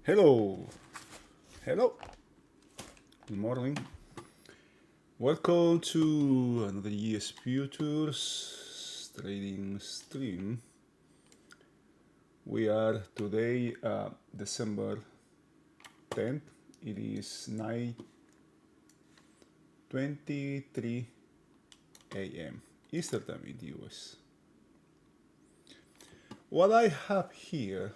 Hello, hello, good morning. Welcome to another ES Futures trading stream. We are today December 10th. It is 9:23 a.m. Eastern Time in the US. What I have here,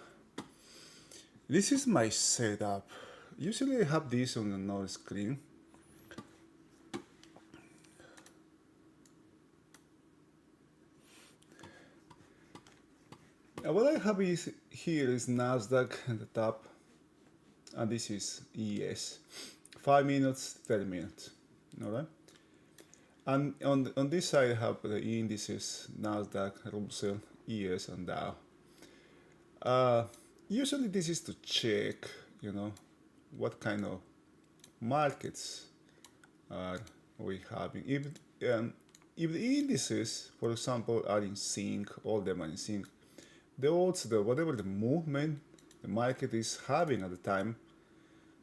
this is my setup. Usually I have this on another screen. What I have is here is Nasdaq at the top, and this is ES. 5 minutes, 10 minutes. All right. And on this side, I have the indices: Nasdaq, Russell, ES, and Dow. Uh, Usually, this is to check, what kind of markets are we having. If the indices, for example, are in sync, all them are in sync, the odds that whatever the movement the market is having at the time,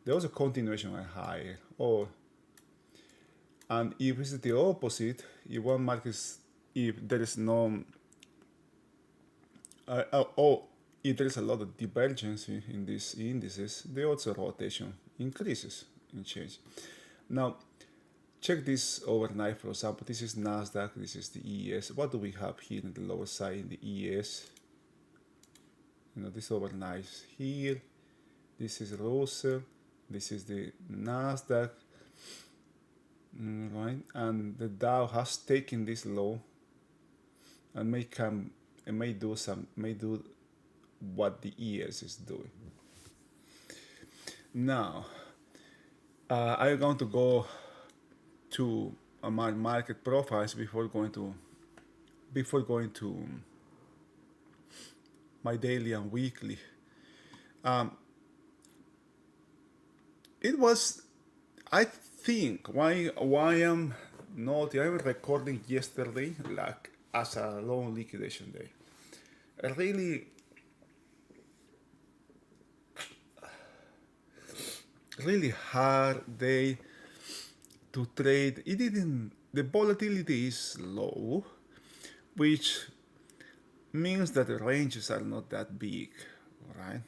there was a continuation are higher. And if it's the opposite, if one market is, if there is no, or if there is a lot of divergence in these indices, the odds of rotation increases in change. Now, check this overnight, for example. This is Nasdaq, this is the ES. What do we have here in the lower side in the ES? This overnight here. This is Russell, this is the Nasdaq, right? And the Dow has taken this low and may do what the ES is doing. Now, I'm going to go to my market profiles before going to my daily and weekly. It was, I think, why I'm recording yesterday like as a long liquidation day. A really hard day to trade. The volatility is low, which means that the ranges are not that big, right?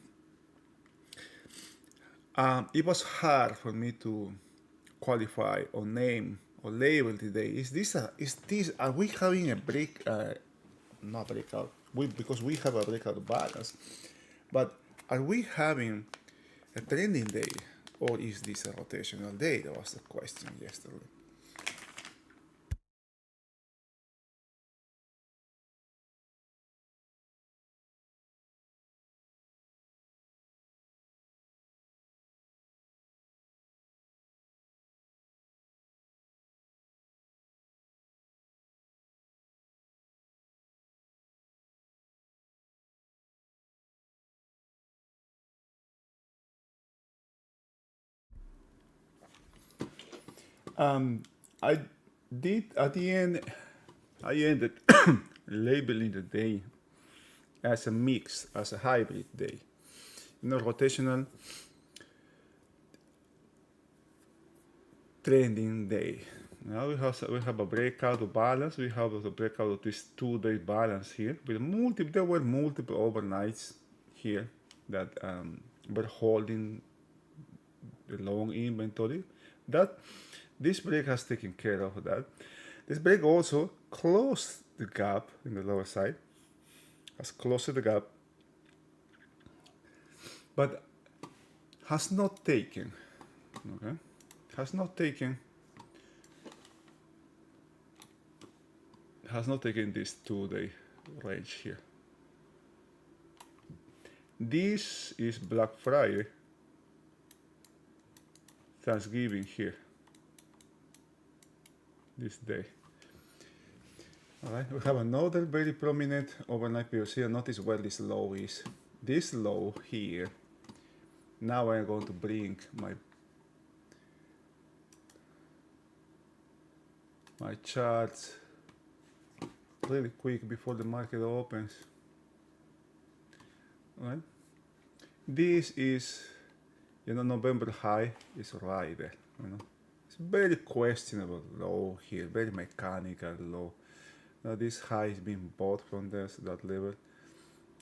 It was hard for me to qualify or name or label today. Are we having a break? Not breakout. Because we have a breakout balance, but are we having a trending day, or is this a rotational day? That was the question yesterday. I did at the end. I ended labeling the day as a mix, as a hybrid day. Rotational trending day. Now we have a breakout of balance. We have a breakout of this 2-day balance here. There were multiple overnights here that were holding the long inventory. This break has taken care of that. This break also closed the gap in the lower side. Has closed the gap, but has not taken. Okay, has not taken this 2-day range here. This is Black Friday, Thanksgiving here, this day. All right, we have another very prominent overnight POC. Notice where this low is. This low here. Now I'm going to bring my charts really quick before the market opens. All right. This is November high is right there. It's very questionable low here, very mechanical low. Now this high is being bought from that level.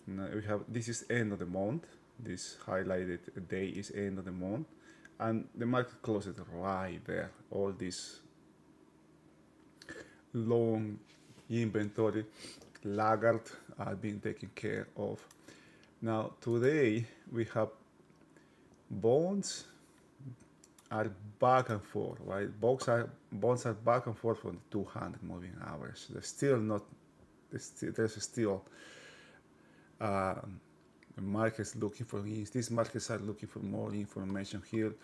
Now we have, this is end of the month. This highlighted day is end of the month, and the market closed right there. All this long inventory laggard are being taken care of. Now today we have bonds are back and forth, right? Bonds are back and forth on 200 moving hours. There's still not. There's still the markets looking for these. These markets are looking for more information here.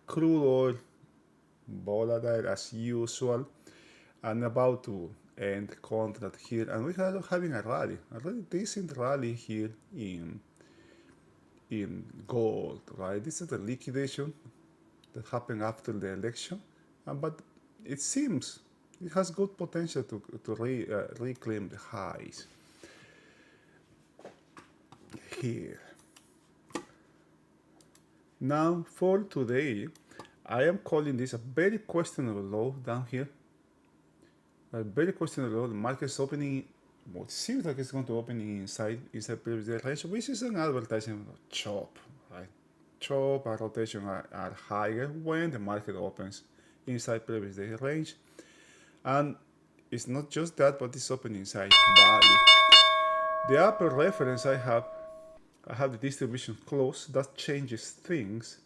Crude oil volatile as usual, and about to end contract here, and we are having a really decent rally here in gold, right? This is the liquidation that happened after the election, but it seems it has good potential to reclaim the highs here. Now for today, I am calling this a very questionable low down here. A very questionable low. The market is opening. Well, it seems like it's going to open inside previous day range, which is an advertisement of chop, right? Chop and rotation are higher when the market opens inside previous day range, and it's not just that, but it's opening inside value. The upper reference I have the distribution close. That changes things,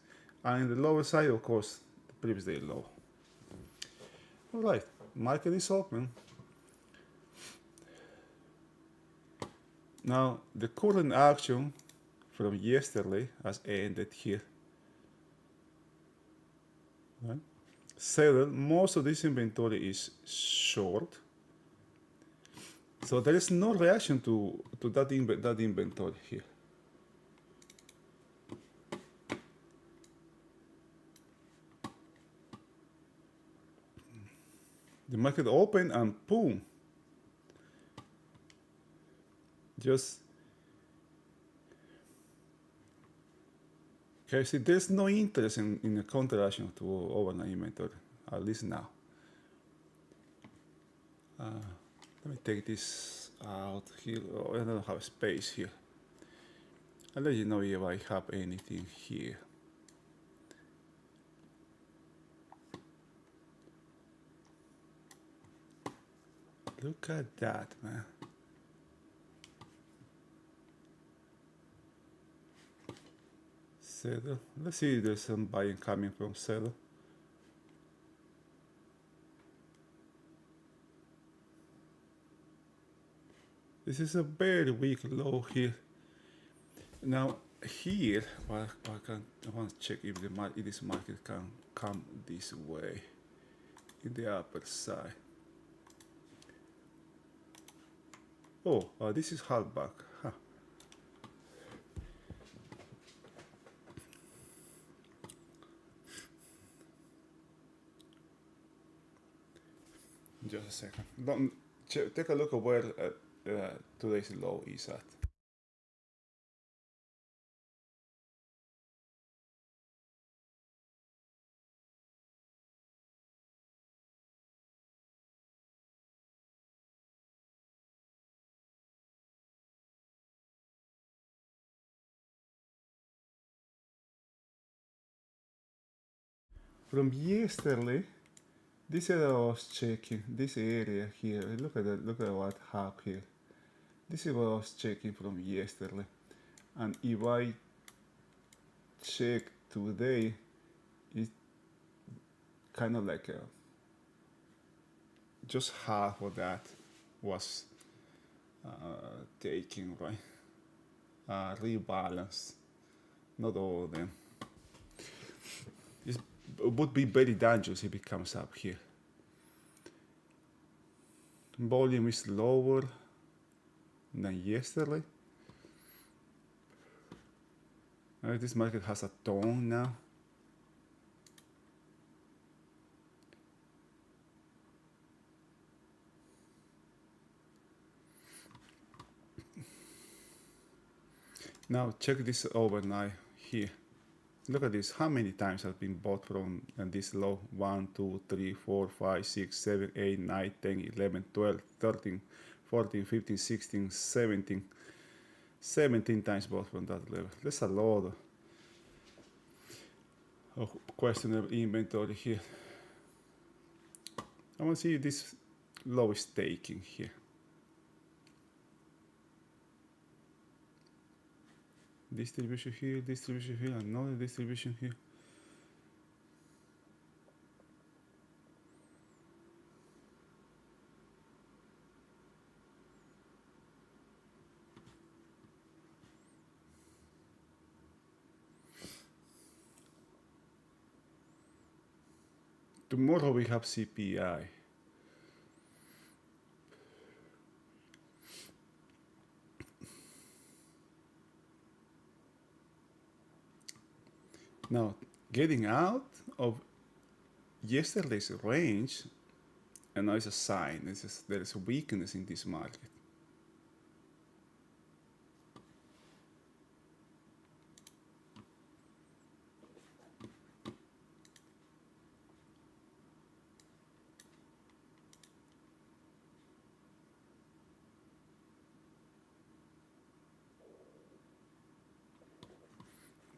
and in the lower side, of course, the previous day low. All right, market is open. Now the current action from yesterday has ended here. Right? Settled. Most of this inventory is short, so there is no reaction to that inventory here. The market opened and boom, just okay. See, there's no interest in a counter-action to overnight inventory, at least now. Let me take this out here. Oh, I don't have space here. I'll let you know if I have anything here. Look at that, man. Settle. Let's see if there's some buying coming from Settle. This is a very weak low here. Now here, I want to check if this market can come this way in the upper side. Oh, this is halfback. Huh. Just a second. Take a look at where today's low is at. From yesterday, this area I was checking, this area here, look at what happened here. This is what I was checking from yesterday. And if I check today, it's kind of like just half of that was taken, right? Rebalanced, not all of them. It would be very dangerous if it comes up here. Volume is lower than yesterday. This market has a tone now. Now check this overnight here. Look at this. How many times have been bought from this low? 1, 2, 3, 4, 5, 6, 7, 8, 9, 10, 11, 12, 13, 14, 15, 16, 17. 17 times bought from that level. That's a lot of questionable inventory here. I want to see this low is taking here. Distribution here, another distribution here. Tomorrow we have CPI. Now, getting out of yesterday's range, and now it's a sign. There is a weakness in this market.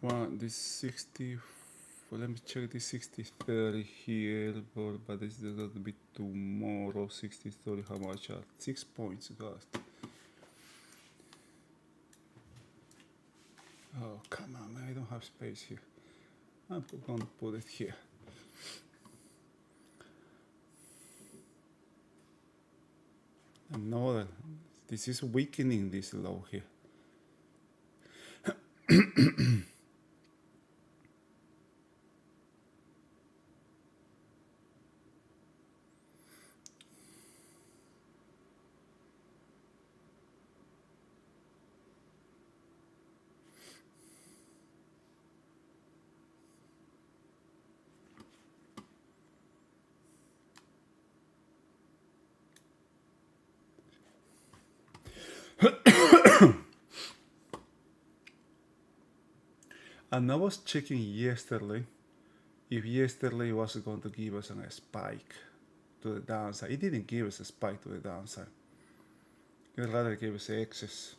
Well, this 60, well, let me check this 60-30 here, but this is a little bit tomorrow. 60-30, how much? 6 points, guys. Oh, come on, I don't have space here. I'm going to put it here. Another, this is weakening this low here. And I was checking yesterday if yesterday was going to give us a spike to the downside. It didn't give us a spike to the downside. It rather gave us excess.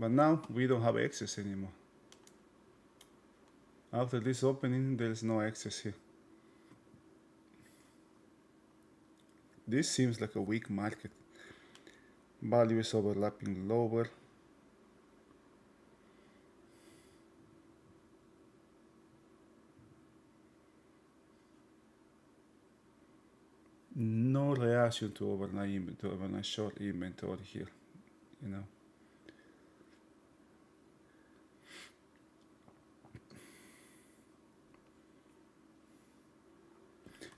But now we don't have excess anymore. After this opening, there is no excess here. This seems like a weak market. Value is overlapping lower. No reaction to overnight short inventory here, you know.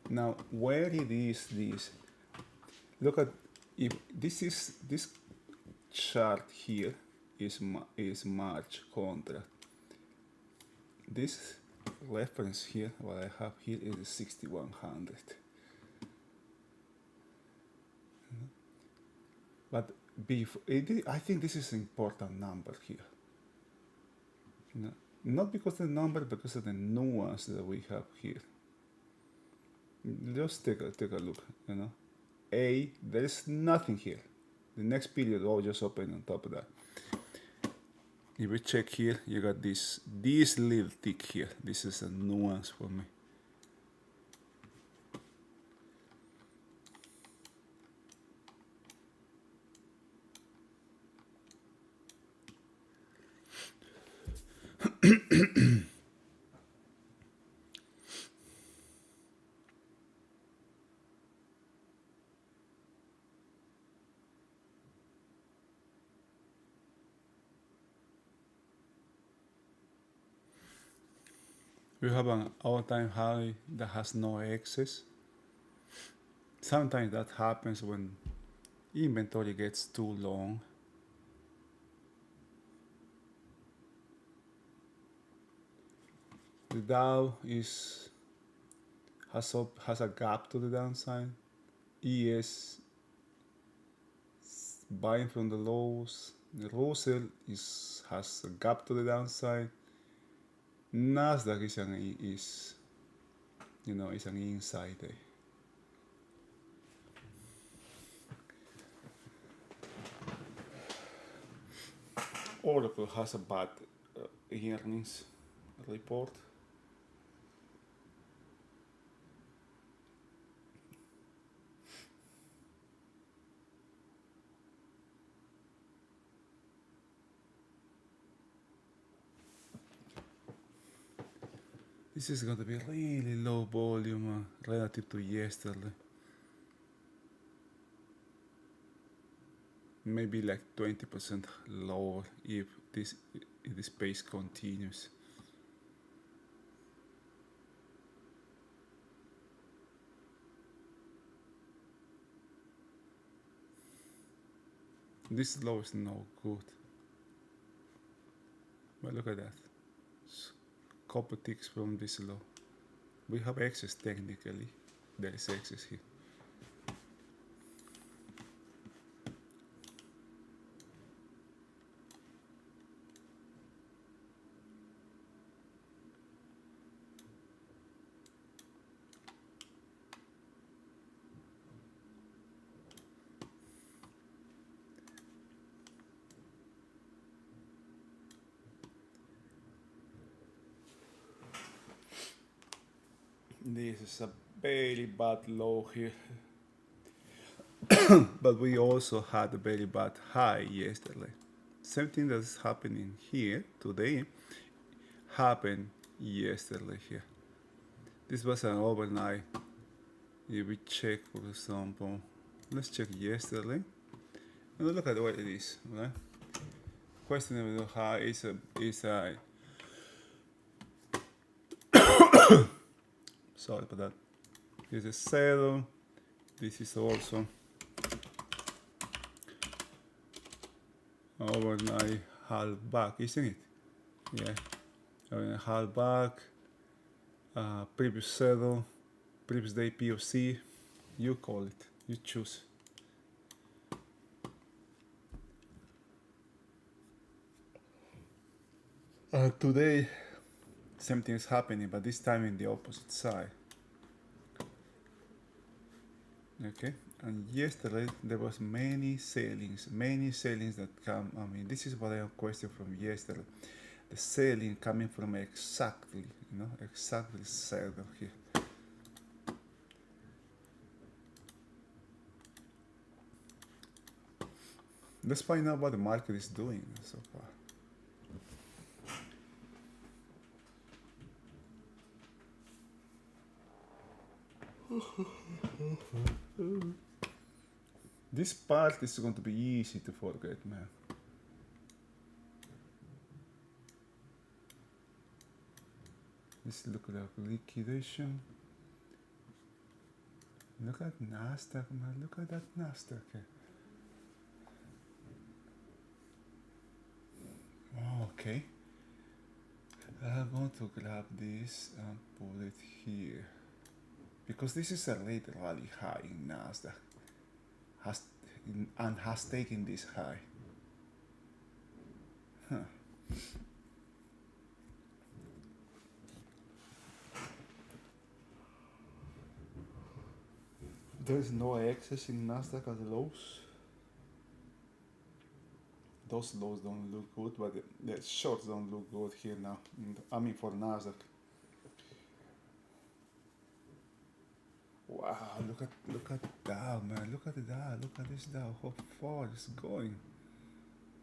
Now, where it is this? Look at, if this chart here is March contract. This reference here, what I have here is 6100. But I think this is an important number here. You know, not because of the number, because of the nuance that we have here. Just take a look. You know, there is nothing here. The next period all just open on top of that. If we check here, you got this little tick here. This is a nuance for me. We have an all-time high that has no excess. Sometimes that happens when inventory gets too long. The Dow has a gap to the downside. ES buying from the lows. The Russell has a gap to the downside. Nasdaq is is an inside day. Oracle has a bad earnings report. This is going to be really low volume relative to yesterday. Maybe like 20% lower if this pace continues. This low is no good. But look at that. Couple ticks from this low. We have excess technically. There is excess here. This is a very bad low here. But we also had a very bad high yesterday. Same thing that's happening here today happened yesterday here. This was an overnight. If we check, for example, let's check yesterday. And look at what it is, right? Questionable high is a sorry for that. This is saddle. This is also overnight half back, isn't it? Yeah, overnight half back. Previous saddle, previous day POC. You call it. You choose. Today, same thing is happening, but this time in the opposite side. Okay, and yesterday there was many sailings that come. I mean, this is what I question from yesterday. The sailing coming from exactly, exactly saddle here. Let's find out what the market is doing so far. This part is going to be easy to forget, man. Let's look at liquidation. Look at Nasdaq, man. Look at that Nasdaq. Okay. I'm going to grab this and put it here. Because this is a late rally high in Nasdaq. Has taken this high. There's no excess in Nasdaq at the lows. Those lows don't look good, but the shorts don't look good here now. I mean for Nasdaq. Wow, look at Dow, man. Look at the Dow. Look at this Dow. How far it's going.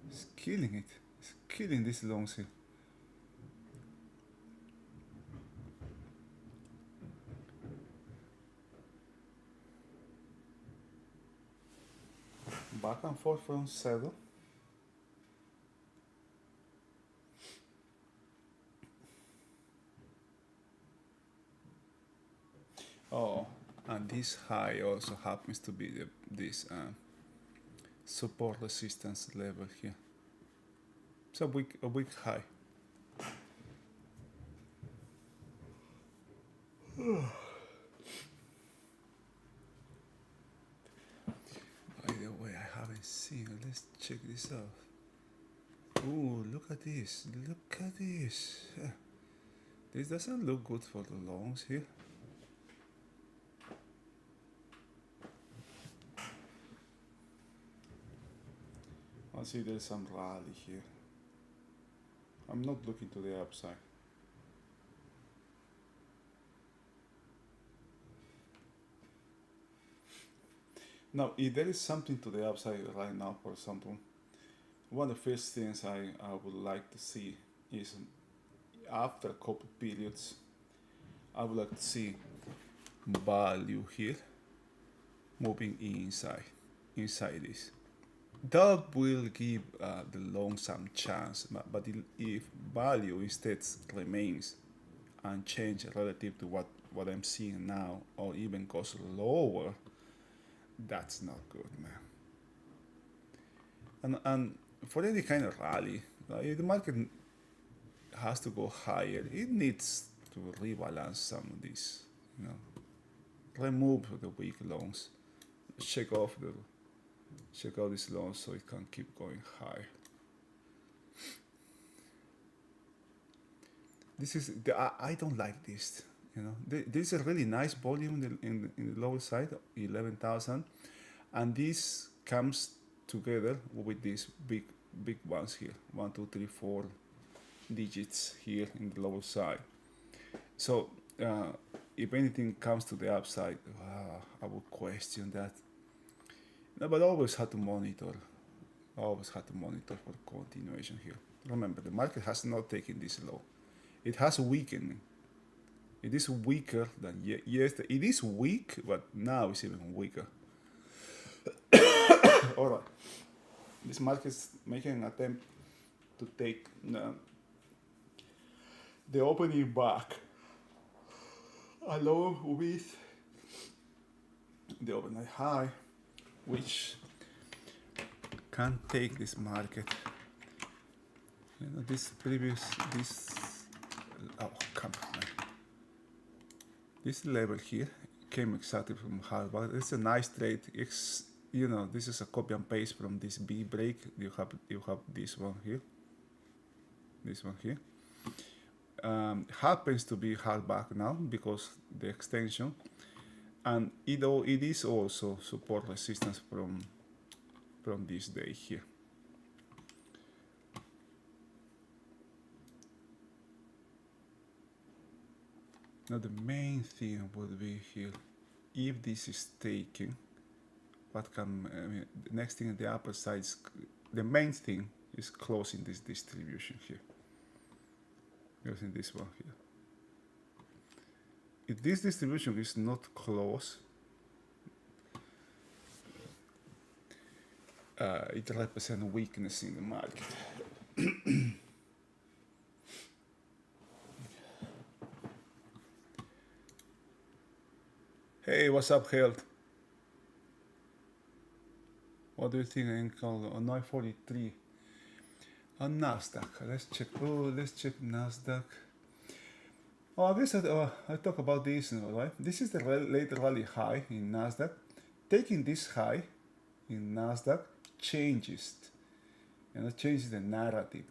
It's killing it. It's killing this longs here. Back and forth from saddle. Oh, and this high also happens to be this support resistance level here. It's a weak high. By the way, I haven't seen it. Let's check this out. Ooh, look at this. Look at this. This doesn't look good for the longs here. I see there's some rally here. I'm not looking to the upside. Now, if there is something to the upside right now, for example, one of the first things I would like to see is after a couple periods, I would like to see value here moving inside this. That will give the long some chance, but if value instead remains unchanged relative to what I'm seeing now, or even goes lower, that's not good, man. And for any kind of rally, if the market has to go higher, it needs to rebalance some of these, you know, remove the weak loans, shake out these loans so it can keep going high. This is I don't like this. You know, this is a really nice volume in the lower side, 11,000, and this comes together with these big ones here, 1, 2, 3, 4 digits here in the lower side. So if anything comes to the upside, I would question that. No, but always have to monitor. Always have to monitor for continuation here. Remember, the market has not taken this low. It has weakened. It is weaker than yesterday. It is weak, but now it's even weaker. All right. This market is making an attempt to take the opening back along with the overnight high, which can take this market. You know, oh, come on, man. This level here came exactly from Harvard. It's a nice trade. You know, this is a copy and paste from this B break. You have this one here. This one here. Happens to be hard back now because the extension, and it is also support resistance from this day here. Now the main thing would be here, if this is taken, what can the next thing on the upper side is, the main thing is closing this distribution here, using this one here. If this distribution is not close, it represents weakness in the market. Hey, what's up, Health? What do you think I can call on 943? On Nasdaq, let's check. Oh, let's check Nasdaq. Oh, I guess I talk about this now, right? This is the late rally high in Nasdaq. Taking this high in Nasdaq changes, you know, changes the narrative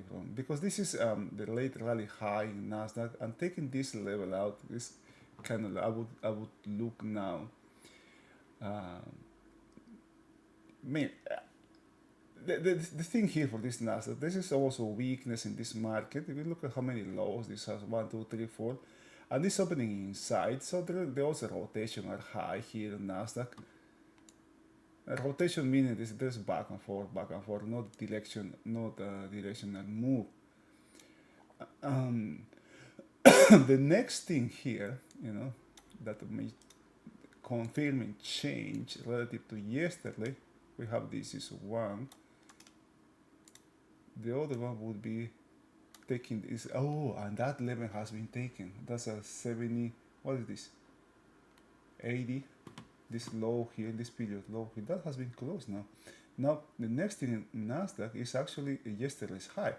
from, because this is the late rally high in Nasdaq, and taking this level out, this kind of I would look now. The thing here for this Nasdaq, this is also weakness in this market. If you look at how many lows this has, 1, 2, 3, 4, and this opening inside, so there was a rotational high here in Nasdaq. A rotation meaning there's back and forth, not directional move. The next thing here, you know, that may confirming change relative to yesterday, we have this is one. The other one would be taking this. Oh, and that level has been taken. That's a 70. What is this? 80. This low here, this period low here, that has been closed now. Now the next thing in Nasdaq is actually yesterday's high.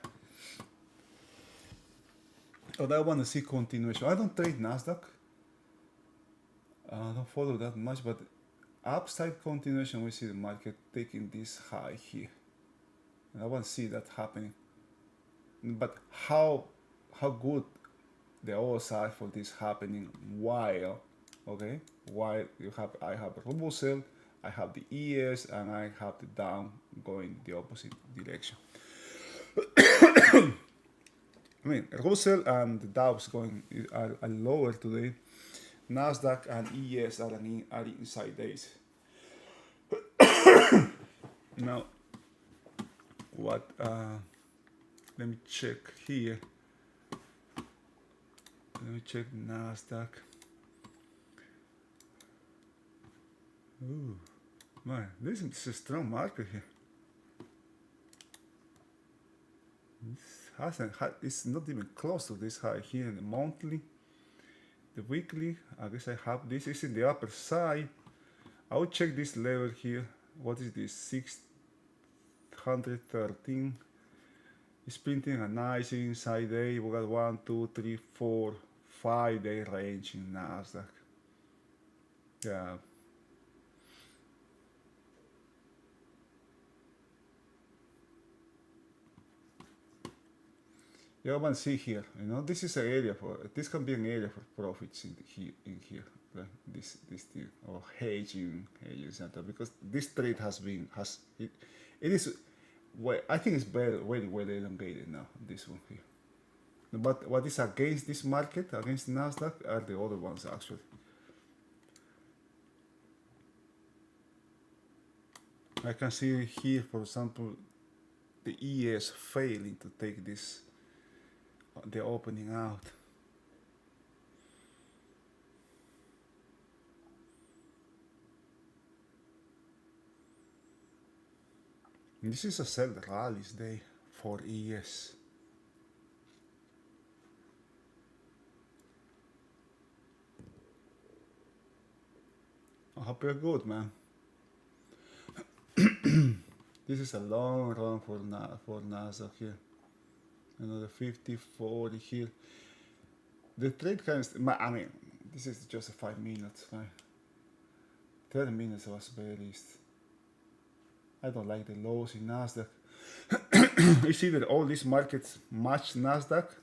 But I want to see continuation. I don't trade Nasdaq. I don't follow that much, but upside continuation, we see the market taking this high here, and I want to see that happening. But how good the other side for this happening while, okay, while I have Russell, I have the ES, and I have the down going the opposite direction. I mean, Russell and the Dows going are lower today. Nasdaq and ES are inside days. Now, what? Let me check here. Let me check Nasdaq. Ooh, man, this is a strong market here. It's not even close to this high here in the monthly. The weekly, I guess I have this is in the upper side. I will check this level here. What is this? 613. It's printing a nice inside day. We got 1, 2, 3, 4, 5 day range in Nasdaq. Yeah. You want to see here, you know, this is an area for, this can be an area for profits in here, right? This thing, or hedging center, because this trade it is, well, I think it's very well elongated now, this one here. But what is against this market, against Nasdaq, are the other ones actually. I can see here, for example, the ES failing to take this, the opening out. And this is a sell rallies day for ES. I hope you're good, man. This is a long run for Nasdaq here. Another 50, 40 here. The trade can, I mean, this is just a 5 minutes, right? 30 minutes was very least. I don't like the lows in Nasdaq. It's either all these markets match Nasdaq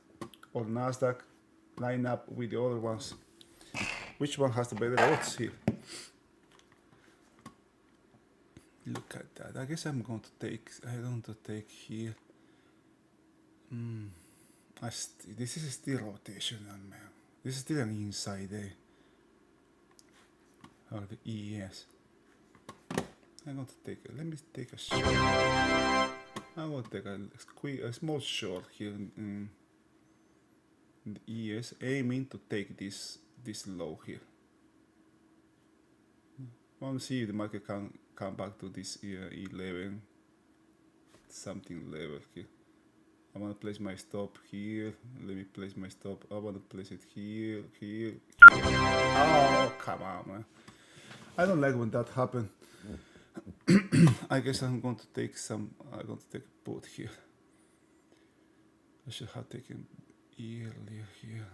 or Nasdaq line up with the other ones. Which one has the better odds here? Look at that. I guess I'm going to take here. This is still rotational, man. This is still an inside day. Or the ES. I'm going to take let me take a short. I'm going to take a small short here in the ES, aiming to take this low here. I want to see if the market can come back to this 11 something level here. I want to place my stop here. Let me place my stop. I want to place it here. Oh, come on, man. I don't like when that happens. I guess I'm going to take a put here. I should have taken earlier here.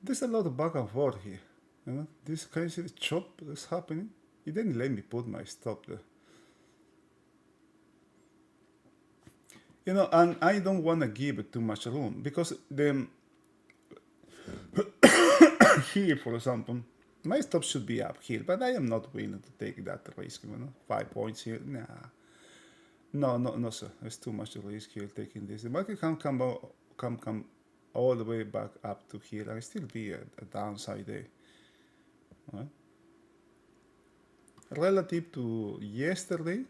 There's a lot of back and forth here. You know, this crazy chop that's happening. It didn't let me put my stop there. You know, and I don't want to give it too much room, because the here, for example, my stop should be up here, but I am not willing to take that risk. You know, 5 points here, nah. No, sir. It's too much risk here taking this. The market can come all the way back up to here, and still be a downside day. Right? Relative to yesterday,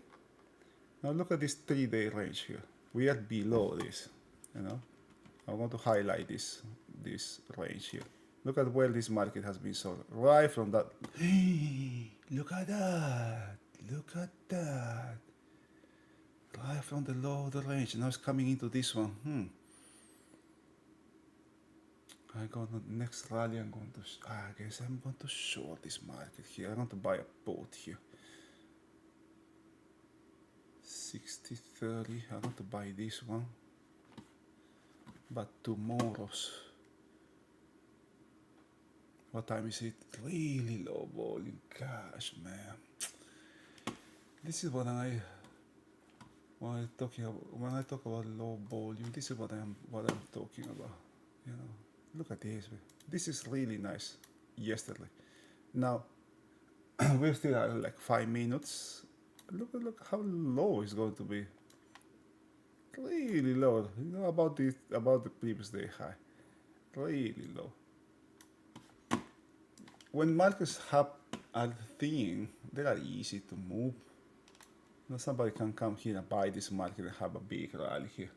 now look at this 3-day range here. We are below this. You know, I want to highlight this range here. Look at where this market has been sold. Right from that. Look at that. Look at that. Right from the low of the range. Now it's coming into this one. I got the next rally. I guess I'm going to short this market here. I'm going to buy a put here. 60-30. I'm going to buy this one. But tomorrow's. What time is it? Really low volume. Gosh, man. This is what I when I talk about low volume, this is what I'm talking about. You know, look at this. This is really nice. Yesterday. Now we still have like 5 minutes. Look how low it's going to be. Really low. You know about the previous day high. Really low. When markets have a thing, they are easy to move. You know, somebody can come here and buy this market and have a big rally here.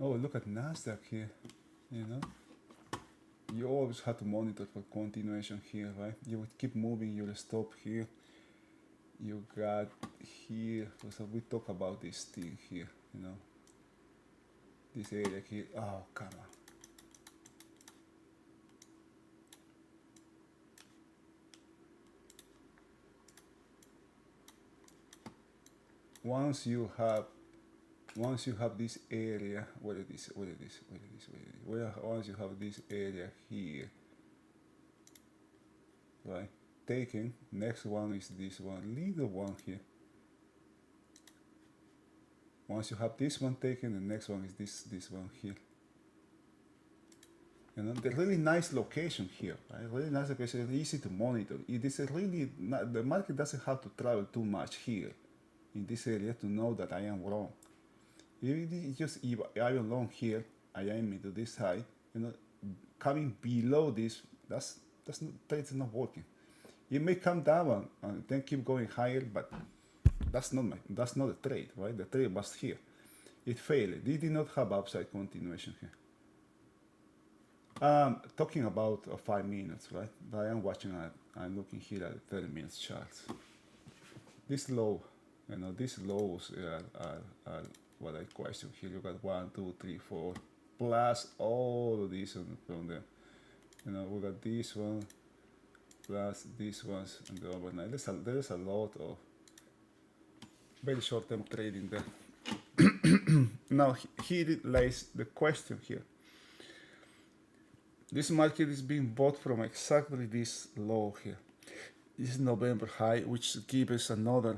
Oh, look at Nasdaq here. You know, you always have to monitor for continuation here, right? You would keep moving, you'll stop here. You got here, so we talk about this thing here, you know, this area here. Oh, come on. Once you have this area, once you have this area here, right? Taken. Next one is this one. Leave the one here. Once you have this one taken, the next one is this one here. You know, the really nice location here, right? Really nice location, easy to monitor. It is really not, the market doesn't have to travel too much here in this area to know that I am wrong. Just if I am long here, I am into this high, you know, coming below this, that's not working. It may come down and then keep going higher, but that's not the trade, right? The trade was here. It failed. It did not have upside continuation here. Talking about 5 minutes, right? But I am watching. I'm looking here at the 30 minutes charts. This low, you know, these lows are what I question here. You got 1, 2, 3, 4, plus all of these from there. You know, we got this one, plus these ones, and the overnight. There's a lot of very short-term trading there. Now here lies the question here. This market is being bought from exactly this low here. This is November high, which gives us another.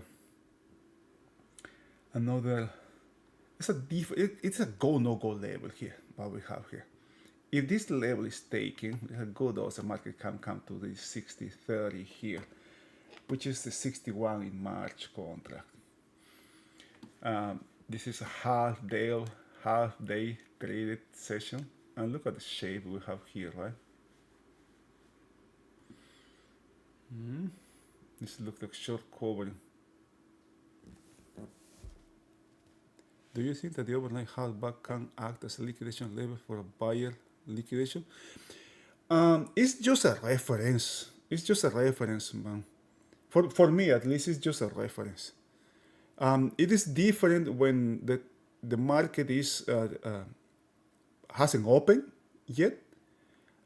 It's a go no go level here. What we have here. If this level is taken, it's a good also market can come to the 60-30 here, which is the 61 in March contract. This is a half day traded session, and look at the shape we have here, right? This looks like short covering. Do you think that the overnight halfback can act as a liquidation level for a buyer liquidation? It's just a reference. It's just a reference, man. For me, at least, it's just a reference. It is different when the market is hasn't opened yet,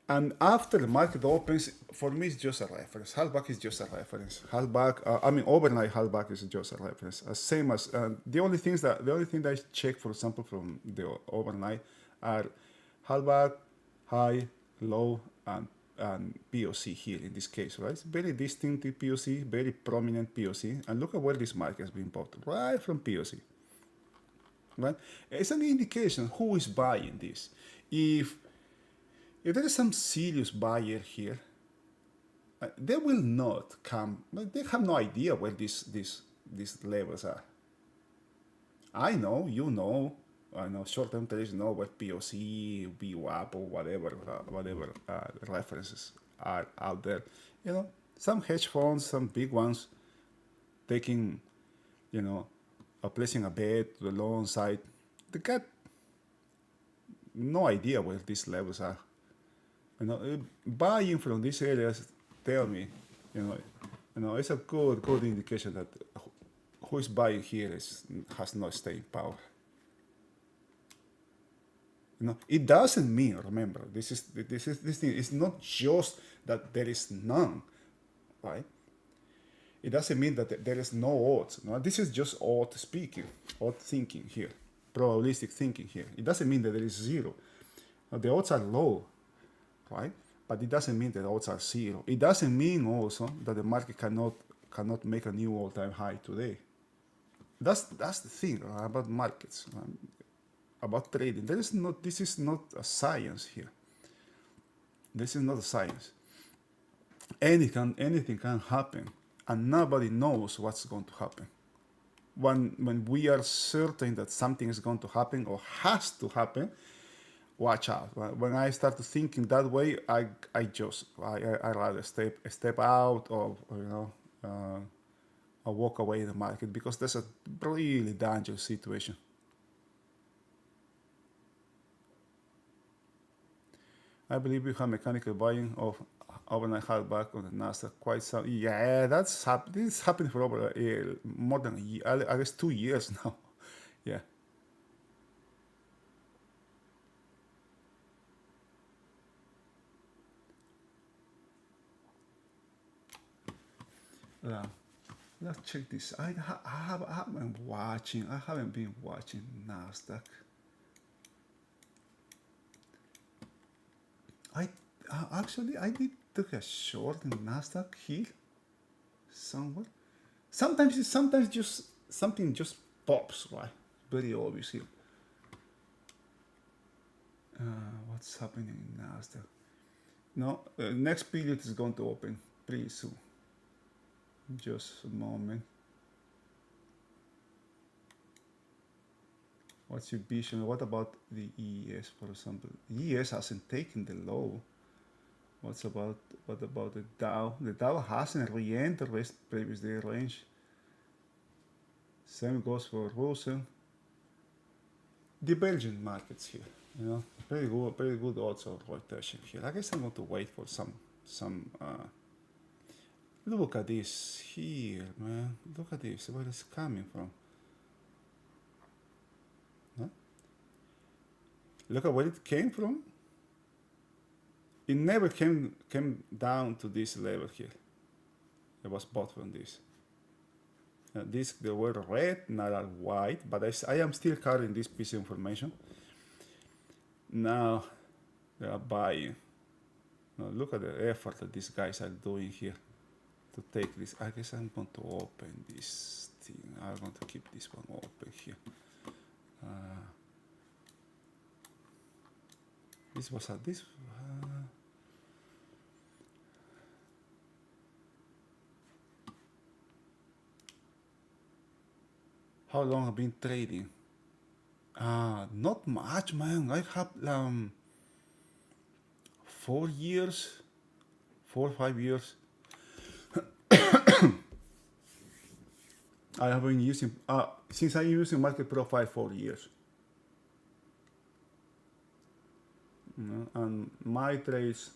and after the market opens, for me, it's just a reference. Halfback is just a reference. Overnight halfback is just a reference. Same as the only thing that I check, for example, from the overnight are halfback, high, low, and POC here in this case, right? It's very distinctive POC, very prominent POC, and look at where this market has been bought, right from POC. Right? It's an indication who is buying this. If there is some serious buyer here, they will not come. They have no idea where these levels are. I know, you know. I know short-term traders know what POC, VWAP, or whatever references are out there. You know, some hedge funds, some big ones, taking, you know, placing a bet to the long side. They got no idea where these levels are. You know, buying from these areas tell me, you know, it's a good indication that who is buying here has no staying power. You know, it doesn't mean, remember, this thing is not just that there is none, right? It doesn't mean that there is no odds. No? This is just odd speaking, odd thinking here, probabilistic thinking here. It doesn't mean that there is zero. The odds are low, right? But it doesn't mean that the odds are zero. It doesn't mean also that the market cannot make a new all-time high today. That's the thing about markets, about trading. This is not a science here. This is not a science. Anything can happen, and nobody knows what's going to happen. When we are certain that something is going to happen or has to happen, watch out. When I start thinking that way, I rather step out or or walk away in the market, because that's a really dangerous situation. I believe we have mechanical buying of overnight hard back on the Nasdaq quite some. Yeah, this happened for over more than a year, I guess 2 years now. Yeah. Let's check this. I haven't been watching Nasdaq. Actually I did took a short in Nasdaq here somewhere. Sometimes just something just pops, right? Very obvious here. What's happening in Nasdaq? No, next period is going to open pretty soon. Just a moment. What's your vision? What about the ES, for example? ES hasn't taken the low. What about the Dow? The Dow hasn't re-entered previous day range. Same goes for Russell. The Belgian markets here, very good odds of rotation here. I guess I'm going to wait for some. Look at this here, man. Look at this. Where it's coming from? Huh? Look at where it came from. It never came down to this level here. It was bought from this. They were red, not white, but I am still carrying this piece of information. Now they are buying. Now look at the effort that these guys are doing here to take this. I guess I'm going to open this thing. I'm going to keep this one open here. This was at this. How long have I been trading? Not much, man. I have 4 years, 4 or 5 years. I have been using since I'm using Market Profile 4 years. And my trades,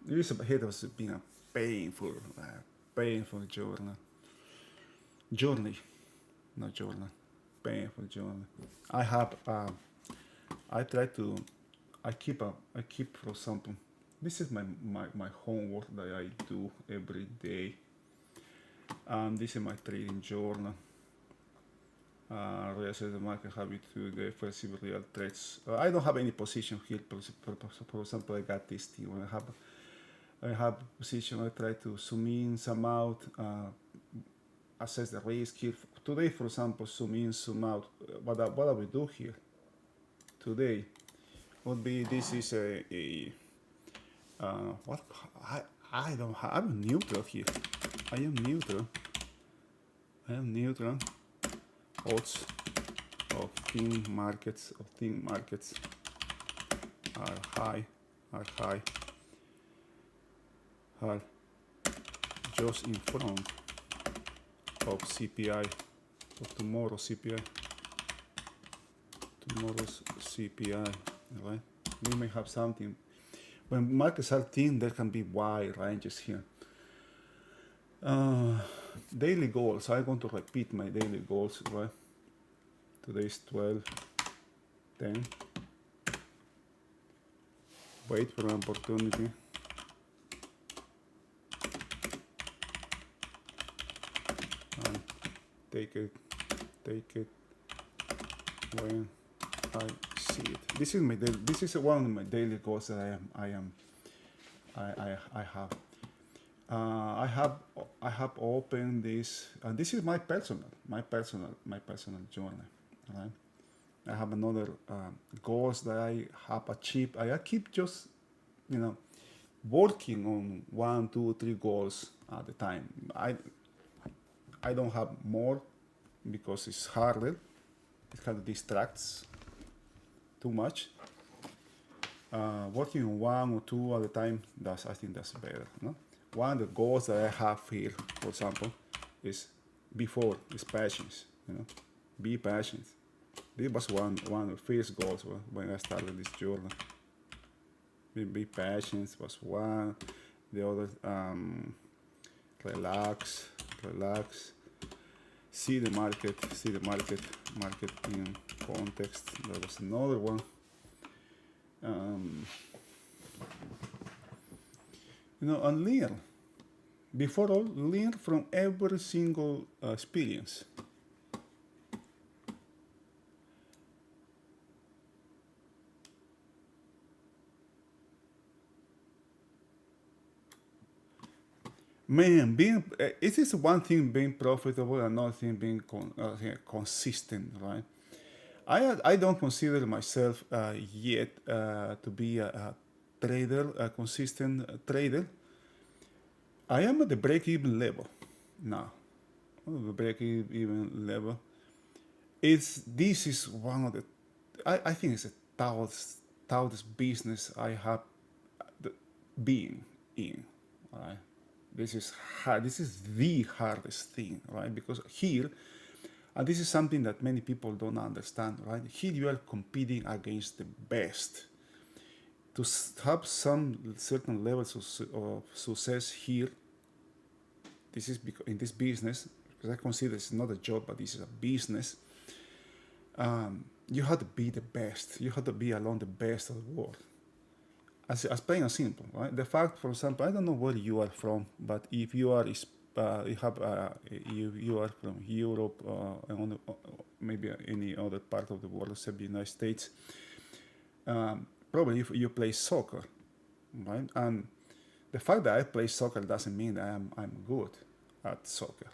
this has been a painful journey, not journal, painful journey. I keep, for example, this is my homework that I do every day. This is my trading journal. Reassess the market habit to the first real trades. I don't have any position here. For example, I got this thing. When I have position, I try to zoom in, zoom out, assess the risk here. Today, for example, zoom in, zoom out. What I will do here today would be, this is what I don't have. I'm neutral here. I am neutral. Odds of thin markets are high, are just in front of CPI, of tomorrow's CPI, right? We may have something. When markets are thin, there can be wide ranges here. Daily goals. I'm going to repeat my daily goals, right? Today is 12:10. Wait for an opportunity. take it when I see it. This is this is one of my daily goals that I have. I have opened this, and this is my personal journal. Right? I have another goals that I have achieved. I keep just working on 1, 2, 3 goals at a time. I don't have more because it's harder. It kind of distracts too much. Working on 1 or 2 at a time, I think that's better. No? One of the goals that I have here, for example, is patience. Be patient. This was one of the first goals when I started this journal. Be patient was one. The other, relax. See the market in context. That was another one. And learn. Before all, learn from every single experience. Man, it is one thing being profitable, another thing being consistent, right? I don't consider myself yet to be a trader, a consistent trader. I am at the break-even level now. The break-even level. This is one of the, I think it's the toughest business I have been in, right? This is hard. This is the hardest thing, right? Because here, and this is something that many people don't understand, right? Here you are competing against the best. To have some certain levels of success here, this is because in this business, because I consider it's not a job, but this is a business. You have to be the best. You have to be among the best of the world. As plain and simple, right? The fact, for example, I don't know where you are from, but if you are, you are from Europe or maybe any other part of the world except the United States, probably if you play soccer, right? And the fact that I play soccer doesn't mean that I'm good at soccer,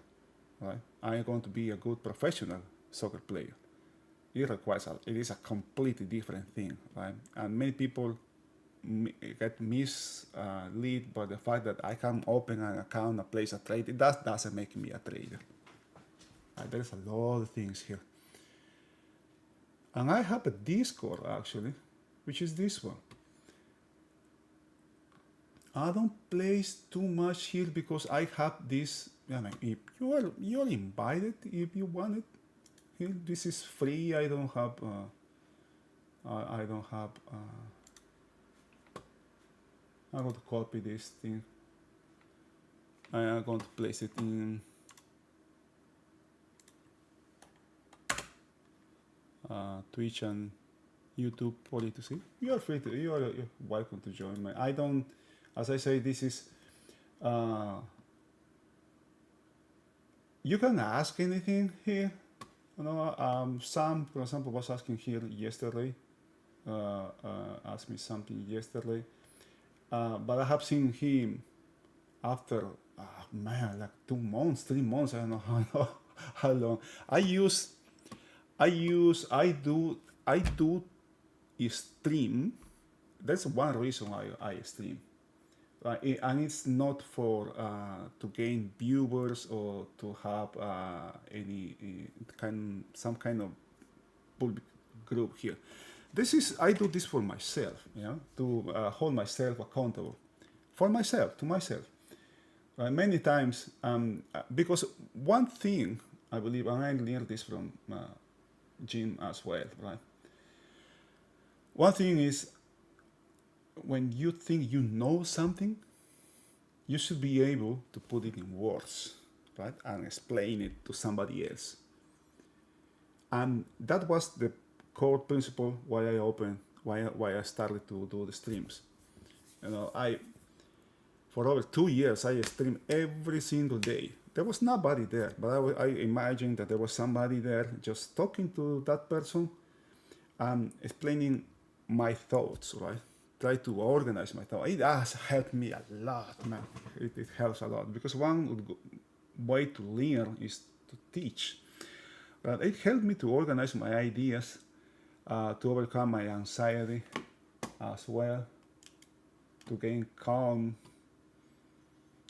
right? I'm going to be a good professional soccer player. It is a completely different thing, right? And many people get misled by the fact that I can open an account and place a trade. It doesn't make me a trader. There's a lot of things here. And I have a Discord actually, which is this one. I don't place too much here because I have this. If you're invited if you want it. Here, this is free. I don't have. I'm going to copy this thing. I'm going to place it in Twitch and YouTube for you to see. You're welcome to join me. I don't, as I say, this is. You can ask anything here. Sam, for example, was asking here yesterday. Asked me something yesterday. But I have seen him after, like 2 months, 3 months. I don't know how long. I do stream. That's one reason why I stream. And it's not for to gain viewers or to have some kind of public group here. I do this for myself, to hold myself accountable, to myself. Many times, because one thing I believe, and I learned this from Jim as well, right? One thing is, when you think you know something, you should be able to put it in words, right? And explain it to somebody else. And that was the core principle why I started to do the streams. For over 2 years I stream every single day. there was nobody there, but I imagined that there was somebody there just talking to that person and explaining my thoughts, right? Try to organize my thoughts. It has helped me a lot, man. It helps a lot because one way to learn is to teach. But it helped me to organize my ideas, to overcome my anxiety as well, to gain calm,